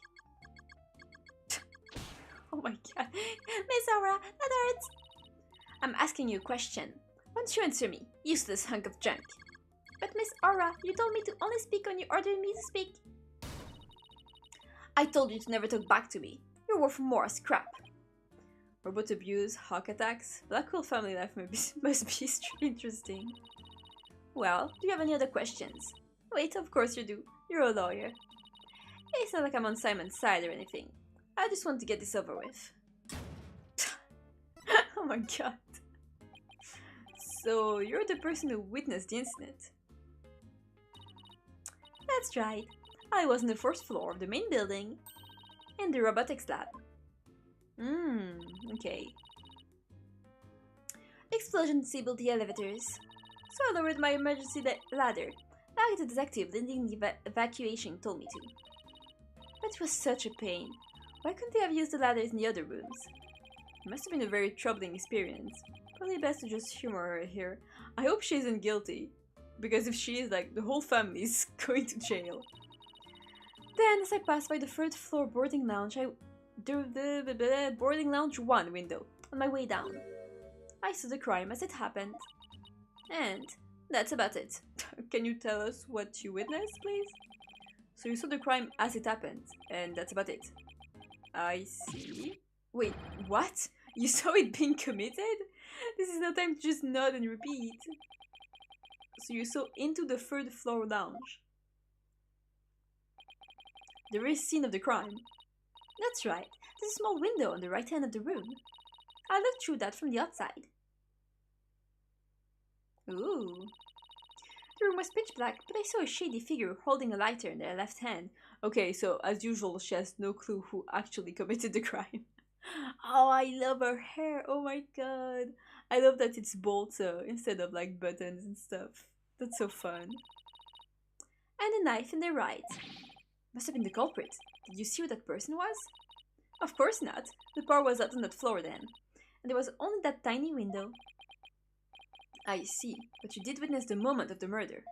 Speaker 1: Oh my god.
Speaker 2: Miss Aura, that hurts.
Speaker 1: I'm asking you a question. Why don't you answer me, useless hunk of junk?
Speaker 2: But Miss Aura, you told me to only speak when you ordered me to speak.
Speaker 1: I told you to never talk back to me. You're worth more as crap. Robot abuse, hawk attacks. Blackquill family life must be interesting. Well, do you have any other questions? Wait, of course you do. You're a lawyer. It's not like I'm on Simon's side or anything. I just want to get this over with. Oh my god. So, you're the person who witnessed the incident? That's right. I was on the first floor of the main building, in the robotics lab. Okay. The explosion disabled the elevators, so I lowered my emergency ladder, like the detective leading the evacuation told me to. But it was such a pain. Why couldn't they have used the ladders in the other rooms? It must have been a very troubling experience. Probably best to just humor her here. I hope she isn't guilty, because if she is, like, the whole family is going to jail. Then, as I passed by the third floor boarding lounge, the boarding lounge 1 window on my way down. I saw the crime as it happened. And that's about it. Can you tell us what you witnessed, please? So you saw the crime as it happened, and that's about it. I see. Wait, what? You saw it being committed? This is no time to just nod and repeat. So you saw into the third floor lounge. The very scene of the crime. That's right. There's a small window on the right hand of the room. I looked through that from the outside. Ooh. The room was pitch black, but I saw a shady figure holding a lighter in their left hand. Okay, so as usual, she has no clue who actually committed the crime. Oh, I love her hair. Oh my god. I love that it's bolts instead of like buttons and stuff. That's so fun.
Speaker 2: And a knife in the right.
Speaker 1: Must have been the culprit. Did you see who that person was? Of course not. The power was out on that floor then.
Speaker 2: And there was only that tiny window.
Speaker 1: I see, but you did witness the moment of the murder.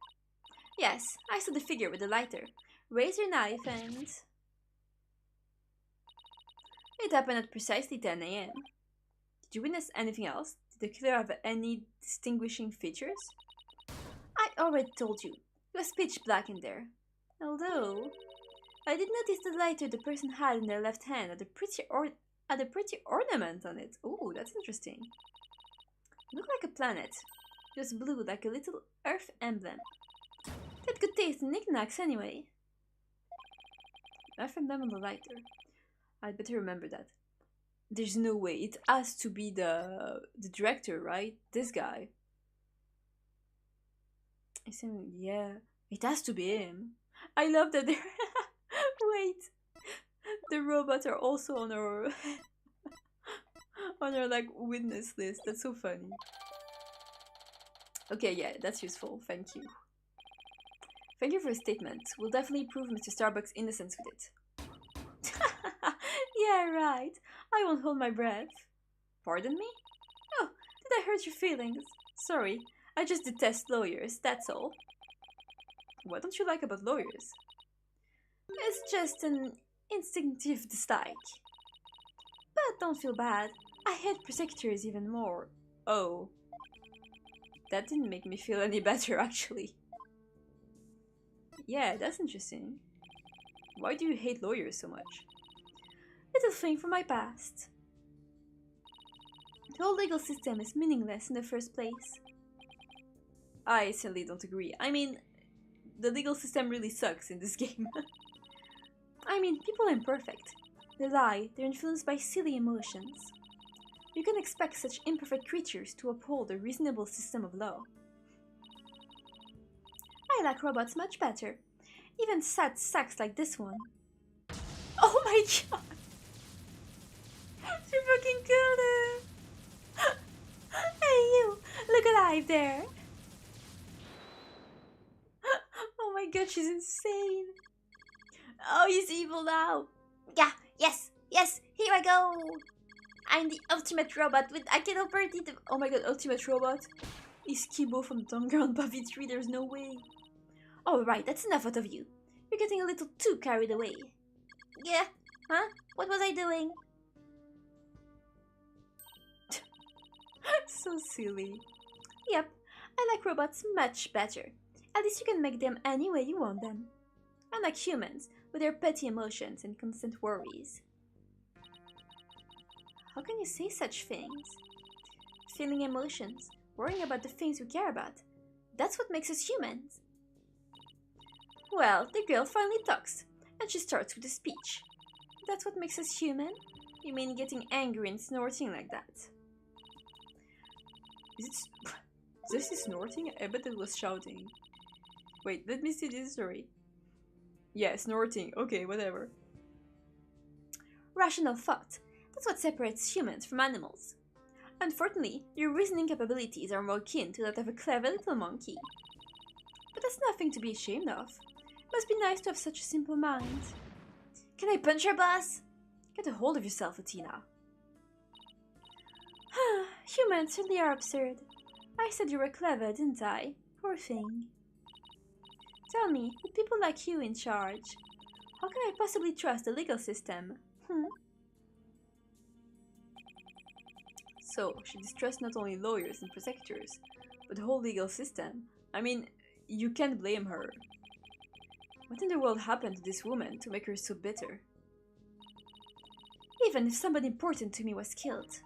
Speaker 2: Yes, I saw the figure with the lighter. Raise your knife and...
Speaker 1: It happened at precisely 10 a.m. Did you witness anything else? Did the killer have any distinguishing features?
Speaker 2: I already told you. It was pitch black in there. Although, I did notice the lighter the person had in their left hand had a pretty ornament on it.
Speaker 1: Ooh, that's interesting.
Speaker 2: It looked like a planet. It was blue like a little Earth emblem. That could taste knickknacks anyway.
Speaker 1: Earth emblem on the lighter. I'd better remember that. There's no way. It has to be the director, right? This guy. I said, yeah. It has to be him. I love that they're... Wait. The robots are also on our... on our, like, witness list. That's so funny. Okay, yeah, that's useful. Thank you. Thank you for your statement. We'll definitely prove Mr. Starbuck's innocence with it.
Speaker 2: Yeah, right. I won't hold my breath.
Speaker 1: Pardon me?
Speaker 2: Oh, did I hurt your feelings?
Speaker 1: Sorry, I just detest lawyers, that's all. What don't you like about lawyers?
Speaker 2: It's just an instinctive dislike. But don't feel bad. I hate prosecutors even more.
Speaker 1: Oh. That didn't make me feel any better, actually. Yeah, that's interesting. Why do you hate lawyers so much?
Speaker 2: Little thing from my past. The whole legal system is meaningless in the first place.
Speaker 1: I certainly don't agree. I mean, the legal system really sucks in this game.
Speaker 2: I mean, people are imperfect. They lie, they're influenced by silly emotions. You can expect such imperfect creatures to uphold a reasonable system of law. I like robots much better. Even sad sacks like this one.
Speaker 1: Oh my god! She fucking killed him!
Speaker 2: Hey you! Look alive there!
Speaker 1: Oh my god, she's insane! Oh, he's evil now!
Speaker 2: Yeah, yes, here I go! I'm the ultimate robot with I can operate it.
Speaker 1: Oh my god, ultimate robot? Is Kibo from Tumblr on Buffy 3? There's no way.
Speaker 2: Alright, that's enough out of you. You're getting a little too carried away. Yeah, huh? What was I doing?
Speaker 1: So silly.
Speaker 2: Yep, I like robots much better. At least you can make them any way you want them. Unlike humans, with their petty emotions and constant worries. How can you say such things? Feeling emotions, worrying about the things we care about. That's what makes us humans. Well, the girl finally talks, and she starts with a speech. That's what makes us human? You mean getting angry and snorting like that?
Speaker 1: Is this snorting? I bet it was shouting. Wait, let me see this story. Yeah, snorting. Okay, whatever.
Speaker 2: Rational thought. That's what separates humans from animals. Unfortunately, your reasoning capabilities are more akin to that of a clever little monkey. But that's nothing to be ashamed of. It must be nice to have such a simple mind. Can I punch your boss?
Speaker 1: Get a hold of yourself, Athena.
Speaker 2: Humans really are absurd. I said you were clever, didn't I? Poor thing. Tell me, with people like you in charge, how can I possibly trust the legal system?
Speaker 1: So, she distrusts not only lawyers and prosecutors, but the whole legal system. I mean, you can't blame her. What in the world happened to this woman to make her so bitter?
Speaker 2: Even if somebody important to me was killed,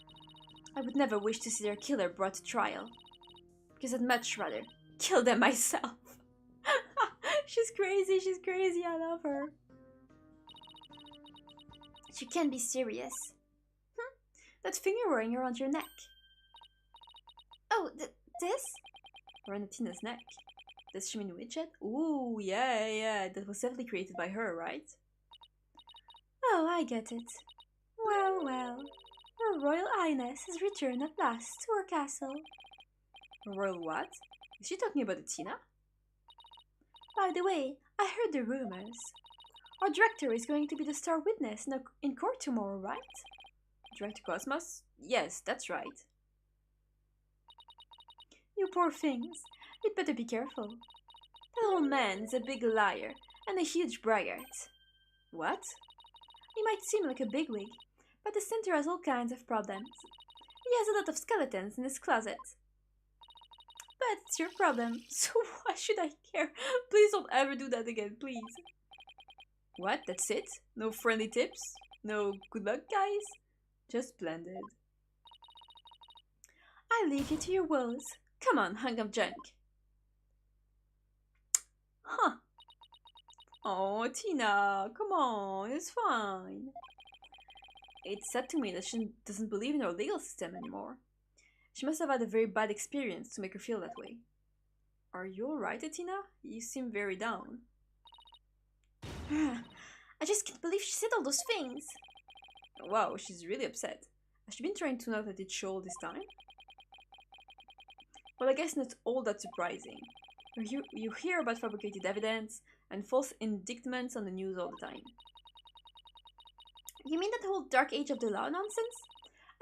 Speaker 2: I would never wish to see their killer brought to trial. Because I'd much rather kill them myself.
Speaker 1: She's crazy, I love her.
Speaker 2: You can't be serious. That finger wearing around your neck. Oh, this?
Speaker 1: Around Athena's neck. Does she mean widget? Ooh, yeah, that was definitely created by her, right?
Speaker 2: Oh, I get it. Well, Her Royal Highness has returned at last to her castle.
Speaker 1: Royal what? Is she talking about Tina?
Speaker 2: By the way, I heard the rumors. Our director is going to be the star witness in court tomorrow, right?
Speaker 1: Director Cosmos? Yes, that's right.
Speaker 2: You poor things. You'd better be careful. That old man is a big liar and a huge braggart.
Speaker 1: What?
Speaker 2: He might seem like a bigwig, but the center has all kinds of problems. He has a lot of skeletons in his closet. But it's your problem, so why should I care?
Speaker 1: Please don't ever do that again, please. What? That's it? No friendly tips? No good luck, guys? Just splendid.
Speaker 2: I leave you to your woes.
Speaker 1: Come on, hunk of junk. Huh. Oh, Tina, come on, it's fine. It's sad to me that she doesn't believe in our legal system anymore. She must have had a very bad experience to make her feel that way. Are you alright, Tina? You seem very down.
Speaker 2: I just can't believe she said all those things.
Speaker 1: Wow, she's really upset. Has she been trying to not let it show all this time? Well, I guess not all that surprising. You hear about fabricated evidence and false indictments on the news all the time.
Speaker 2: You mean that whole dark age of the law nonsense?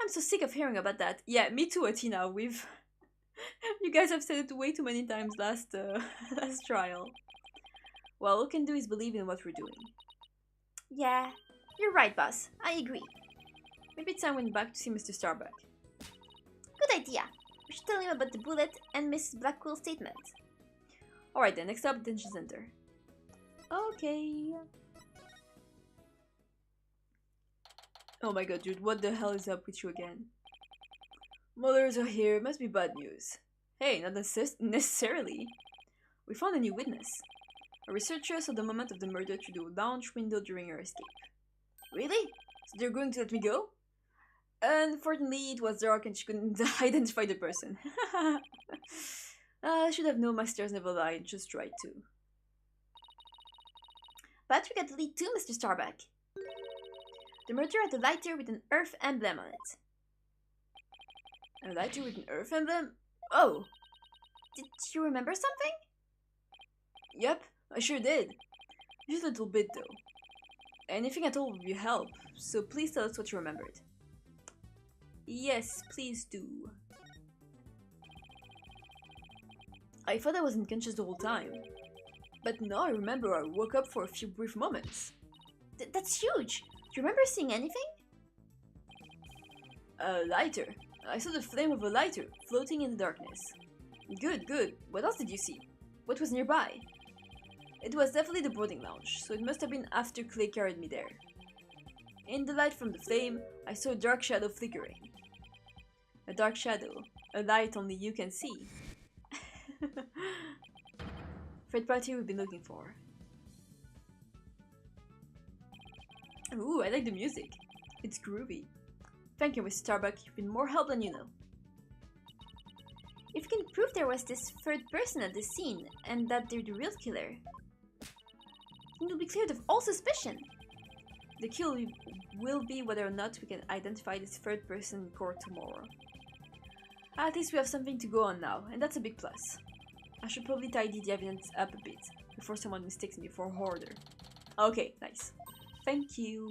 Speaker 1: I'm so sick of hearing about that. Yeah, me too, Atina. You guys have said it way too many times last trial. Well, all we can do is believe in what we're doing.
Speaker 2: Yeah, you're right, boss. I agree.
Speaker 1: Maybe it's time we went back to see Mr. Starbuck.
Speaker 2: Good idea. We should tell him about the bullet and Mrs. Blackwell's statement.
Speaker 1: Alright then, next up, detention center.
Speaker 2: Okay.
Speaker 1: Oh my god, dude, what the hell is up with you again? Mothers are here, must be bad news. Hey, not necessarily. We found a new witness. A researcher saw the moment of the murder through the lounge window during her escape.
Speaker 2: Really?
Speaker 1: So they're going to let me go? Unfortunately, it was dark and she couldn't identify the person. I should have known my stars never lie, just tried to.
Speaker 2: But we got the lead too, Mr. Starbuck. The murderer had a lighter with an Earth emblem on it.
Speaker 1: A lighter with an Earth emblem? Oh!
Speaker 2: Did you remember something?
Speaker 1: Yep, I sure did. Just a little bit though. Anything at all would be help, so please tell us what you remembered. Yes, please do. I thought I was unconscious the whole time. But now I remember I woke up for a few brief moments.
Speaker 2: That's huge! Do you remember seeing anything?
Speaker 1: A lighter. I saw the flame of a lighter floating in the darkness. Good, good. What else did you see? What was nearby? It was definitely the boarding lounge, so it must have been after Clay carried me there. In the light from the flame, I saw a dark shadow flickering. A dark shadow. A light only you can see. Third party we've been looking for. Ooh, I like the music. It's groovy. Thank you, Mr. Starbuck. You've been more help than you know.
Speaker 2: If you can prove there was this third person at the scene, and that they're the real killer, then you'll be cleared of all suspicion.
Speaker 1: The kill will be whether or not we can identify this third person in court tomorrow. At least we have something to go on now, and that's a big plus. I should probably tidy the evidence up a bit, before someone mistakes me for a hoarder. Okay, nice. Thank you.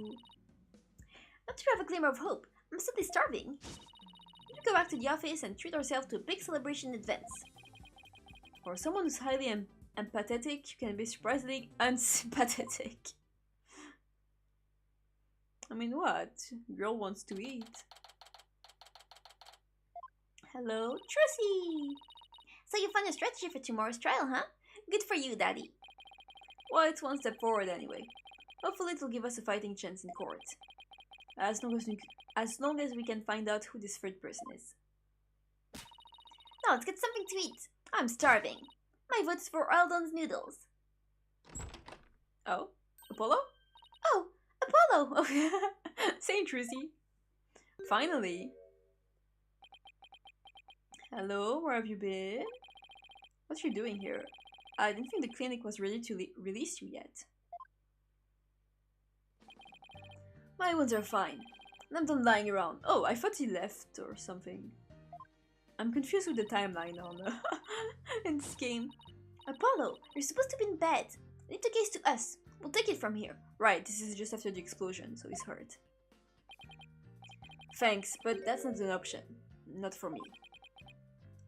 Speaker 2: Don't you have a glimmer of hope? I'm simply starving. We should go back to the office and treat ourselves to a big celebration in advance.
Speaker 1: For someone who's highly empathetic, you can be surprisingly unsympathetic. I mean, what? Girl wants to eat.
Speaker 2: Hello, Trussie! So you found a strategy for tomorrow's trial, huh? Good for you, Daddy.
Speaker 1: Well, it's one step forward anyway. Hopefully it'll give us a fighting chance in court. As long as we can find out who this third person is.
Speaker 2: Now let's get something to eat. I'm starving. My vote's for Eldon's noodles.
Speaker 1: Oh? Apollo?
Speaker 2: Oh, Apollo!
Speaker 1: Same Trussie. Finally. Hello, where have you been? What you doing here? I didn't think the clinic was ready to release you yet. My wounds are fine. And I'm done lying around. Oh, I thought he left or something. I'm confused with the timeline on in this game.
Speaker 2: Apollo, you're supposed to be in bed. Leave the case to us. We'll take it from here.
Speaker 1: Right, this is just after the explosion, so he's hurt. Thanks, but that's not an option. Not for me.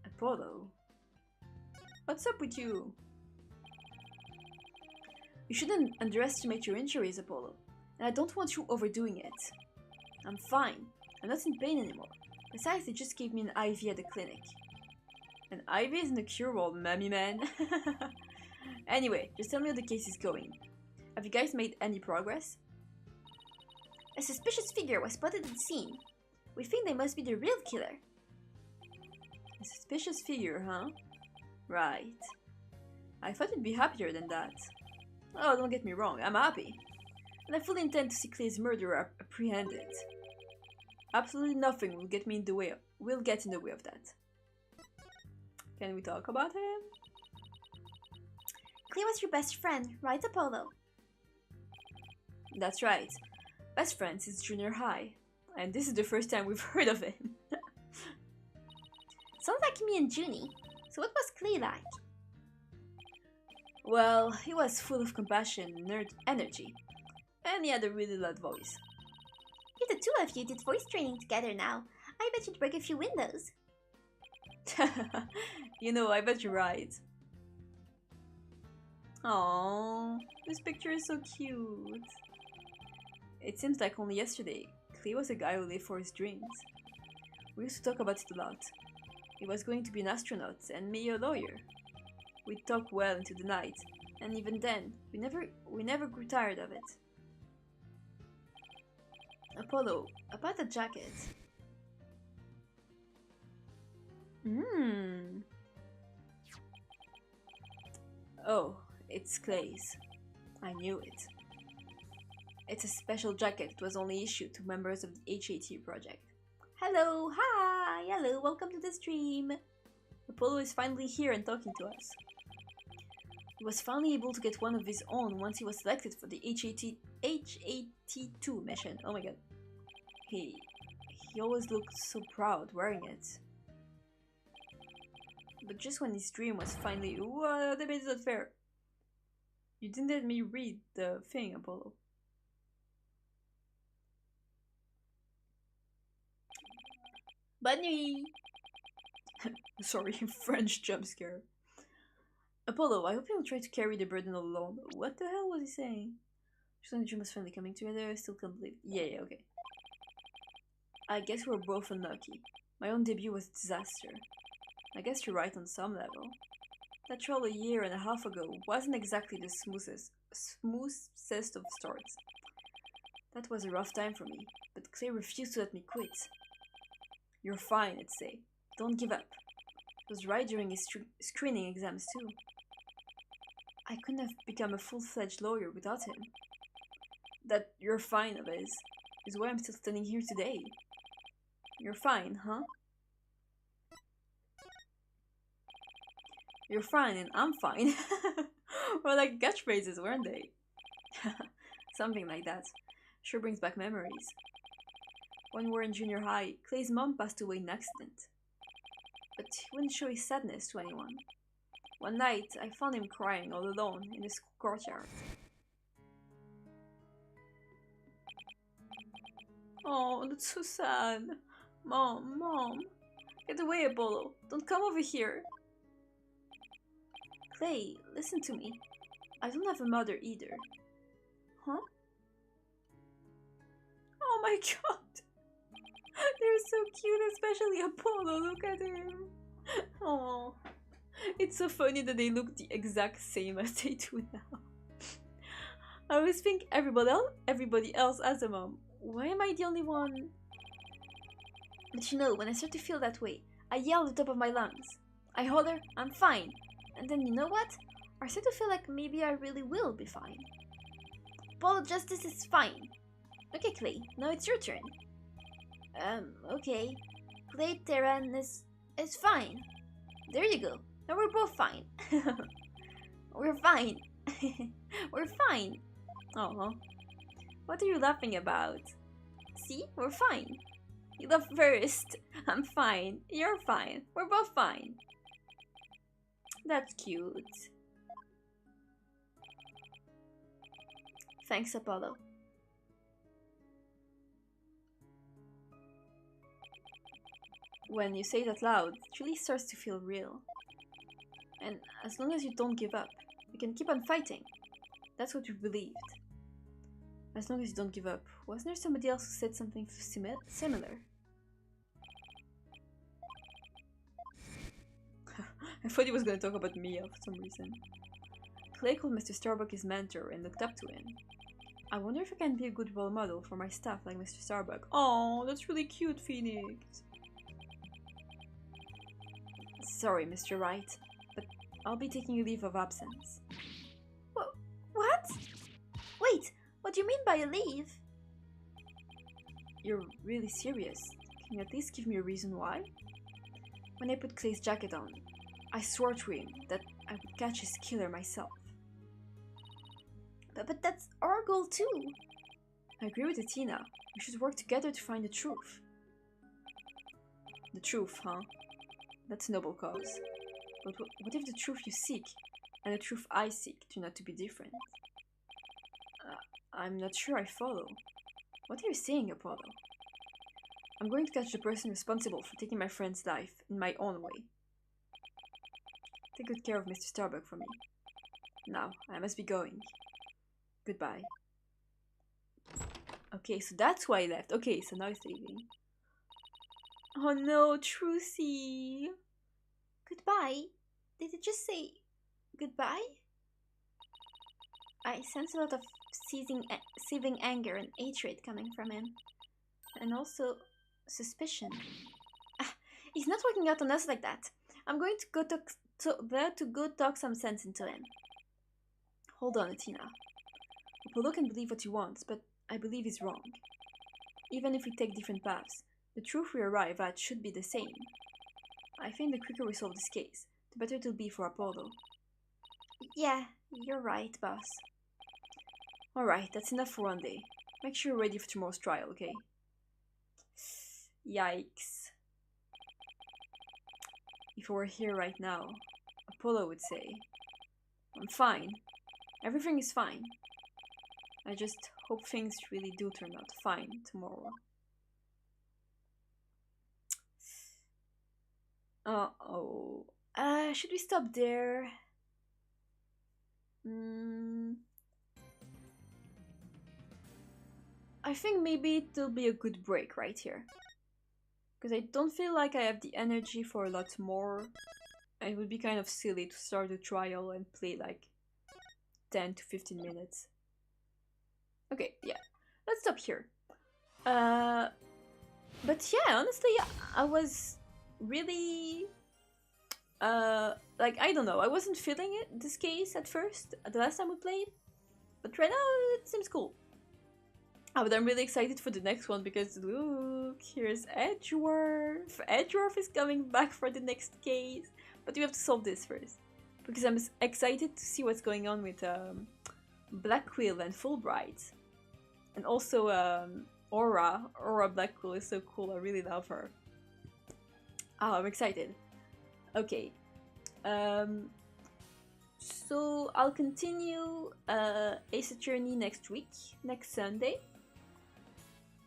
Speaker 1: Apollo? What's up with you? You shouldn't underestimate your injuries, Apollo. And I don't want you overdoing it. I'm fine. I'm not in pain anymore. Besides, they just gave me an IV at the clinic. An IV isn't a cure-all, mammy man. Anyway, just tell me how the case is going. Have you guys made any progress?
Speaker 2: A suspicious figure was spotted at the scene. We think they must be the real killer.
Speaker 1: A suspicious figure, huh? Right. I thought you'd be happier than that. Oh, don't get me wrong, I'm happy. And I fully intend to see Clay's murderer apprehended. Absolutely nothing will get in the way of that. Can we talk about him?
Speaker 2: Clay was your best friend, right, Apollo?
Speaker 1: That's right. Best friends since junior high. And this is the first time we've heard of him.
Speaker 2: Sounds like me and Junie. So what was Clay like?
Speaker 1: Well, he was full of compassion and energy. And he had a really loud voice.
Speaker 2: If the two of you did voice training together now, I bet you'd break a few windows.
Speaker 1: You know, I bet you're right. Aww, this picture is so cute. It seems like only yesterday, Clay was a guy who lived for his dreams. We used to talk about it a lot. He was going to be an astronaut and me a lawyer. We'd talk well into the night, and even then, we never grew tired of it. Apollo, about the jacket. Oh, it's Clay's. I knew it. It's a special jacket that was only issued to members of the HAT project.
Speaker 2: Hello, hi, hello, welcome to the stream.
Speaker 1: Apollo is finally here and talking to us. He was finally able to get one of his own once he was selected for the HAT2 mission. Oh my god. He always looked so proud wearing it. But just when his dream was finally— Whoa, that made it not fair. You didn't let me read the thing, Apollo.
Speaker 2: Bonne nuit!
Speaker 1: Sorry, French jump scare. Apollo, I hope you don't try to carry the burden alone. What the hell was he saying? Just when the dream was finally coming together, I still can't believe— Yeah, okay. I guess we were both unlucky. My own debut was a disaster. I guess you're right on some level. That trial a year and a half ago wasn't exactly the smoothest of starts. That was a rough time for me, but Clay refused to let me quit. You're fine, I'd say. Don't give up. It was right during his screening exams too. I couldn't have become a full-fledged lawyer without him. That "you're fine" of his is why I'm still standing here today. You're fine, huh? You're fine and I'm fine. Were like catchphrases, weren't they? Something like that. Sure brings back memories. When we were in junior high, Clay's mom passed away in an accident. But he wouldn't show his sadness to anyone. One night, I found him crying all alone in the school courtyard. Oh, that's so sad. Mom. Get away, Apollo. Don't come over here. Clay, listen to me. I don't have a mother either. Huh? Oh my god. They're so cute, especially Apollo. Look at him. Oh. It's so funny that they look the exact same as they do now. I always think everybody else has a mom. Why am I the only one? But you know, when I start to feel that way, I yell at the top of my lungs. I holler, I'm fine. And then you know what? I start to feel like maybe I really will be fine. Apollo Justice is fine. Okay, Clay, now it's your turn. Okay. Clay Terran is fine. There you go. Now we're both fine. We're fine. We're fine. Oh, what are you laughing about?
Speaker 2: See? We're fine. You love first. I'm fine. You're fine. We're both fine. That's cute. Thanks, Apollo.
Speaker 1: When you say it out loud, it really starts to feel real. And as long as you don't give up, you can keep on fighting. That's what we believed. As long as you don't give up. Wasn't there somebody else who said something similar? I thought he was going to talk about Mia for some reason. Clay called Mr. Starbuck his mentor and looked up to him. I wonder if I can be a good role model for my staff like Mr. Starbuck. Oh, that's really cute, Phoenix. Sorry, Mr. Wright, but I'll be taking a leave of absence.
Speaker 2: What? Wait, what do you mean by a leave?
Speaker 1: You're really serious? Can you at least give me a reason why? When I put Clay's jacket on, I swore to him that I would catch his killer myself.
Speaker 2: But that's our goal too.
Speaker 1: I agree with Athena. We should work together to find the truth. The truth, huh? That's a noble cause. But what if the truth you seek and the truth I seek turn out to be different? I'm not sure I follow. What are you saying, Apollo? I'm going to catch the person responsible for taking my friend's life in my own way. Take good care of Mr. Starbuck for me. Now, I must be going. Goodbye. Okay, so that's why I left. Okay, so now he's leaving. Oh no, Trucy!
Speaker 2: Goodbye? Did it just say goodbye? I sense a lot of seething anger and hatred coming from him. And also suspicion. He's not working out on us like that. I'm going to go talk some sense into him.
Speaker 1: Hold on, Athena. Apollo can believe what he wants, but I believe he's wrong. Even if we take different paths, the truth we arrive at should be the same. I think the quicker we solve this case, the better it will be for Apollo.
Speaker 2: Yeah, you're right, boss.
Speaker 1: Alright, that's enough for one day. Make sure you're ready for tomorrow's trial, okay? Yikes. If I were here right now, Apollo would say, I'm fine. Everything is fine. I just hope things really do turn out fine tomorrow. Uh-oh. Should we stop there? I think maybe it'll be a good break right here. Because I don't feel like I have the energy for a lot more. And it would be kind of silly to start a trial and play like 10 to 15 minutes. Okay, yeah. Let's stop here. But yeah, honestly, I was really... like, I don't know. I wasn't feeling it, this case, at first. The last time we played. But right now, it seems cool. But I'm really excited for the next one because look, here's Edgeworth. Edgeworth is coming back for the next case. But we have to solve this first. Because I'm excited to see what's going on with Black Quill and Fulbright. And also Aura. Aura Black Quill is so cool. I really love her. Oh, I'm excited. Okay. So I'll continue Ace Attorney next week. Next Sunday.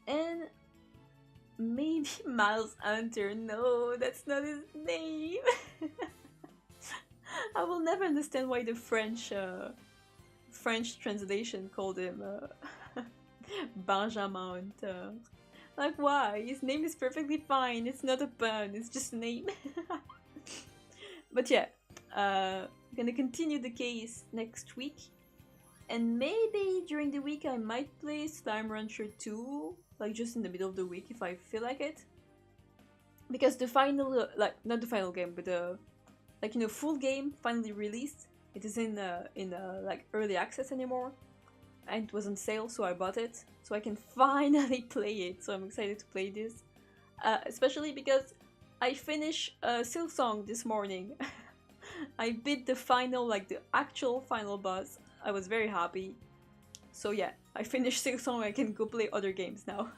Speaker 1: And maybe Miles Hunter. No, that's not his name. I will never understand why the French translation called him Benjamin Hunter. Like, why? His name is perfectly fine. It's not a pun. It's just a name. But yeah, I'm gonna continue the case next week. And maybe during the week I might play Slime Rancher 2, like just in the middle of the week if I feel like it. Because the final, like, not the final game, but the, like, you know, full game finally released. It is in like early access anymore. And it was on sale, so I bought it. So I can finally play it, so I'm excited to play this. Especially because I finished Silksong this morning. I beat the final, like the actual final boss. I was very happy. So yeah, I finished Silksong, I can go play other games now.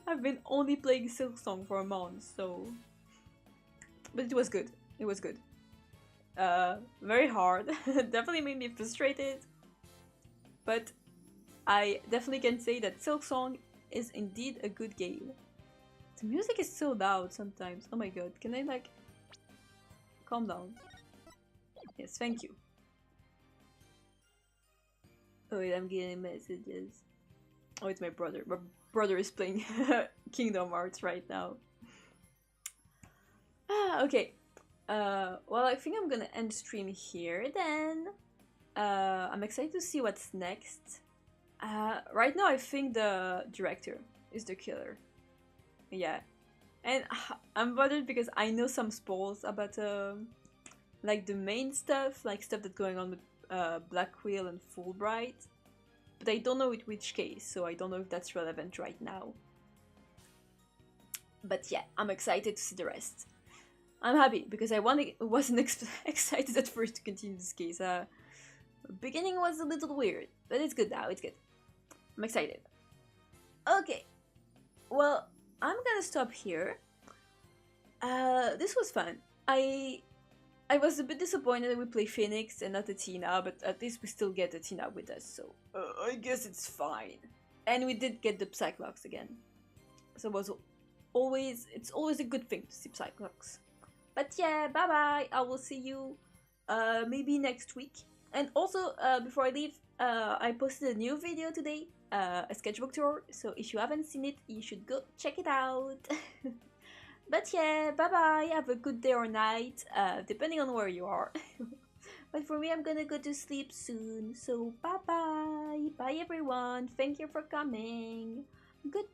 Speaker 1: I've been only playing Silksong for a month, so... But it was good. It was good. Very hard. Definitely made me frustrated. But I definitely can say that Silksong is indeed a good game. The music is so loud sometimes. Oh my god, can I like... Calm down. Yes, thank you. Oh wait, I'm getting messages. Oh, it's my brother. My brother is playing Kingdom Hearts right now. Okay. Well, I think I'm gonna end stream here then. I'm excited to see what's next. Right now I think the director is the killer. Yeah. And I'm bothered because I know some spoils about like the main stuff, like stuff that's going on with Black Wheel and Fulbright. But I don't know with which case, so I don't know if that's relevant right now. But yeah, I'm excited to see the rest. I'm happy because I wasn't excited at first to continue this case. The beginning was a little weird, but it's good now, it's good. I'm excited. Okay, well, I'm gonna stop here. This was fun. I was a bit disappointed that we play Phoenix and not Athena, but at least we still get Athena with us, so I guess it's fine. And we did get the Psyclox again. So it's always a good thing to see Psyclox. But yeah, bye bye. I will see you maybe next week. And also, before I leave, I posted a new video today, a sketchbook tour. So if you haven't seen it, you should go check it out. But yeah, bye bye. Have a good day or night, depending on where you are. But for me, I'm gonna go to sleep soon. So bye bye. Bye everyone. Thank you for coming. Goodbye.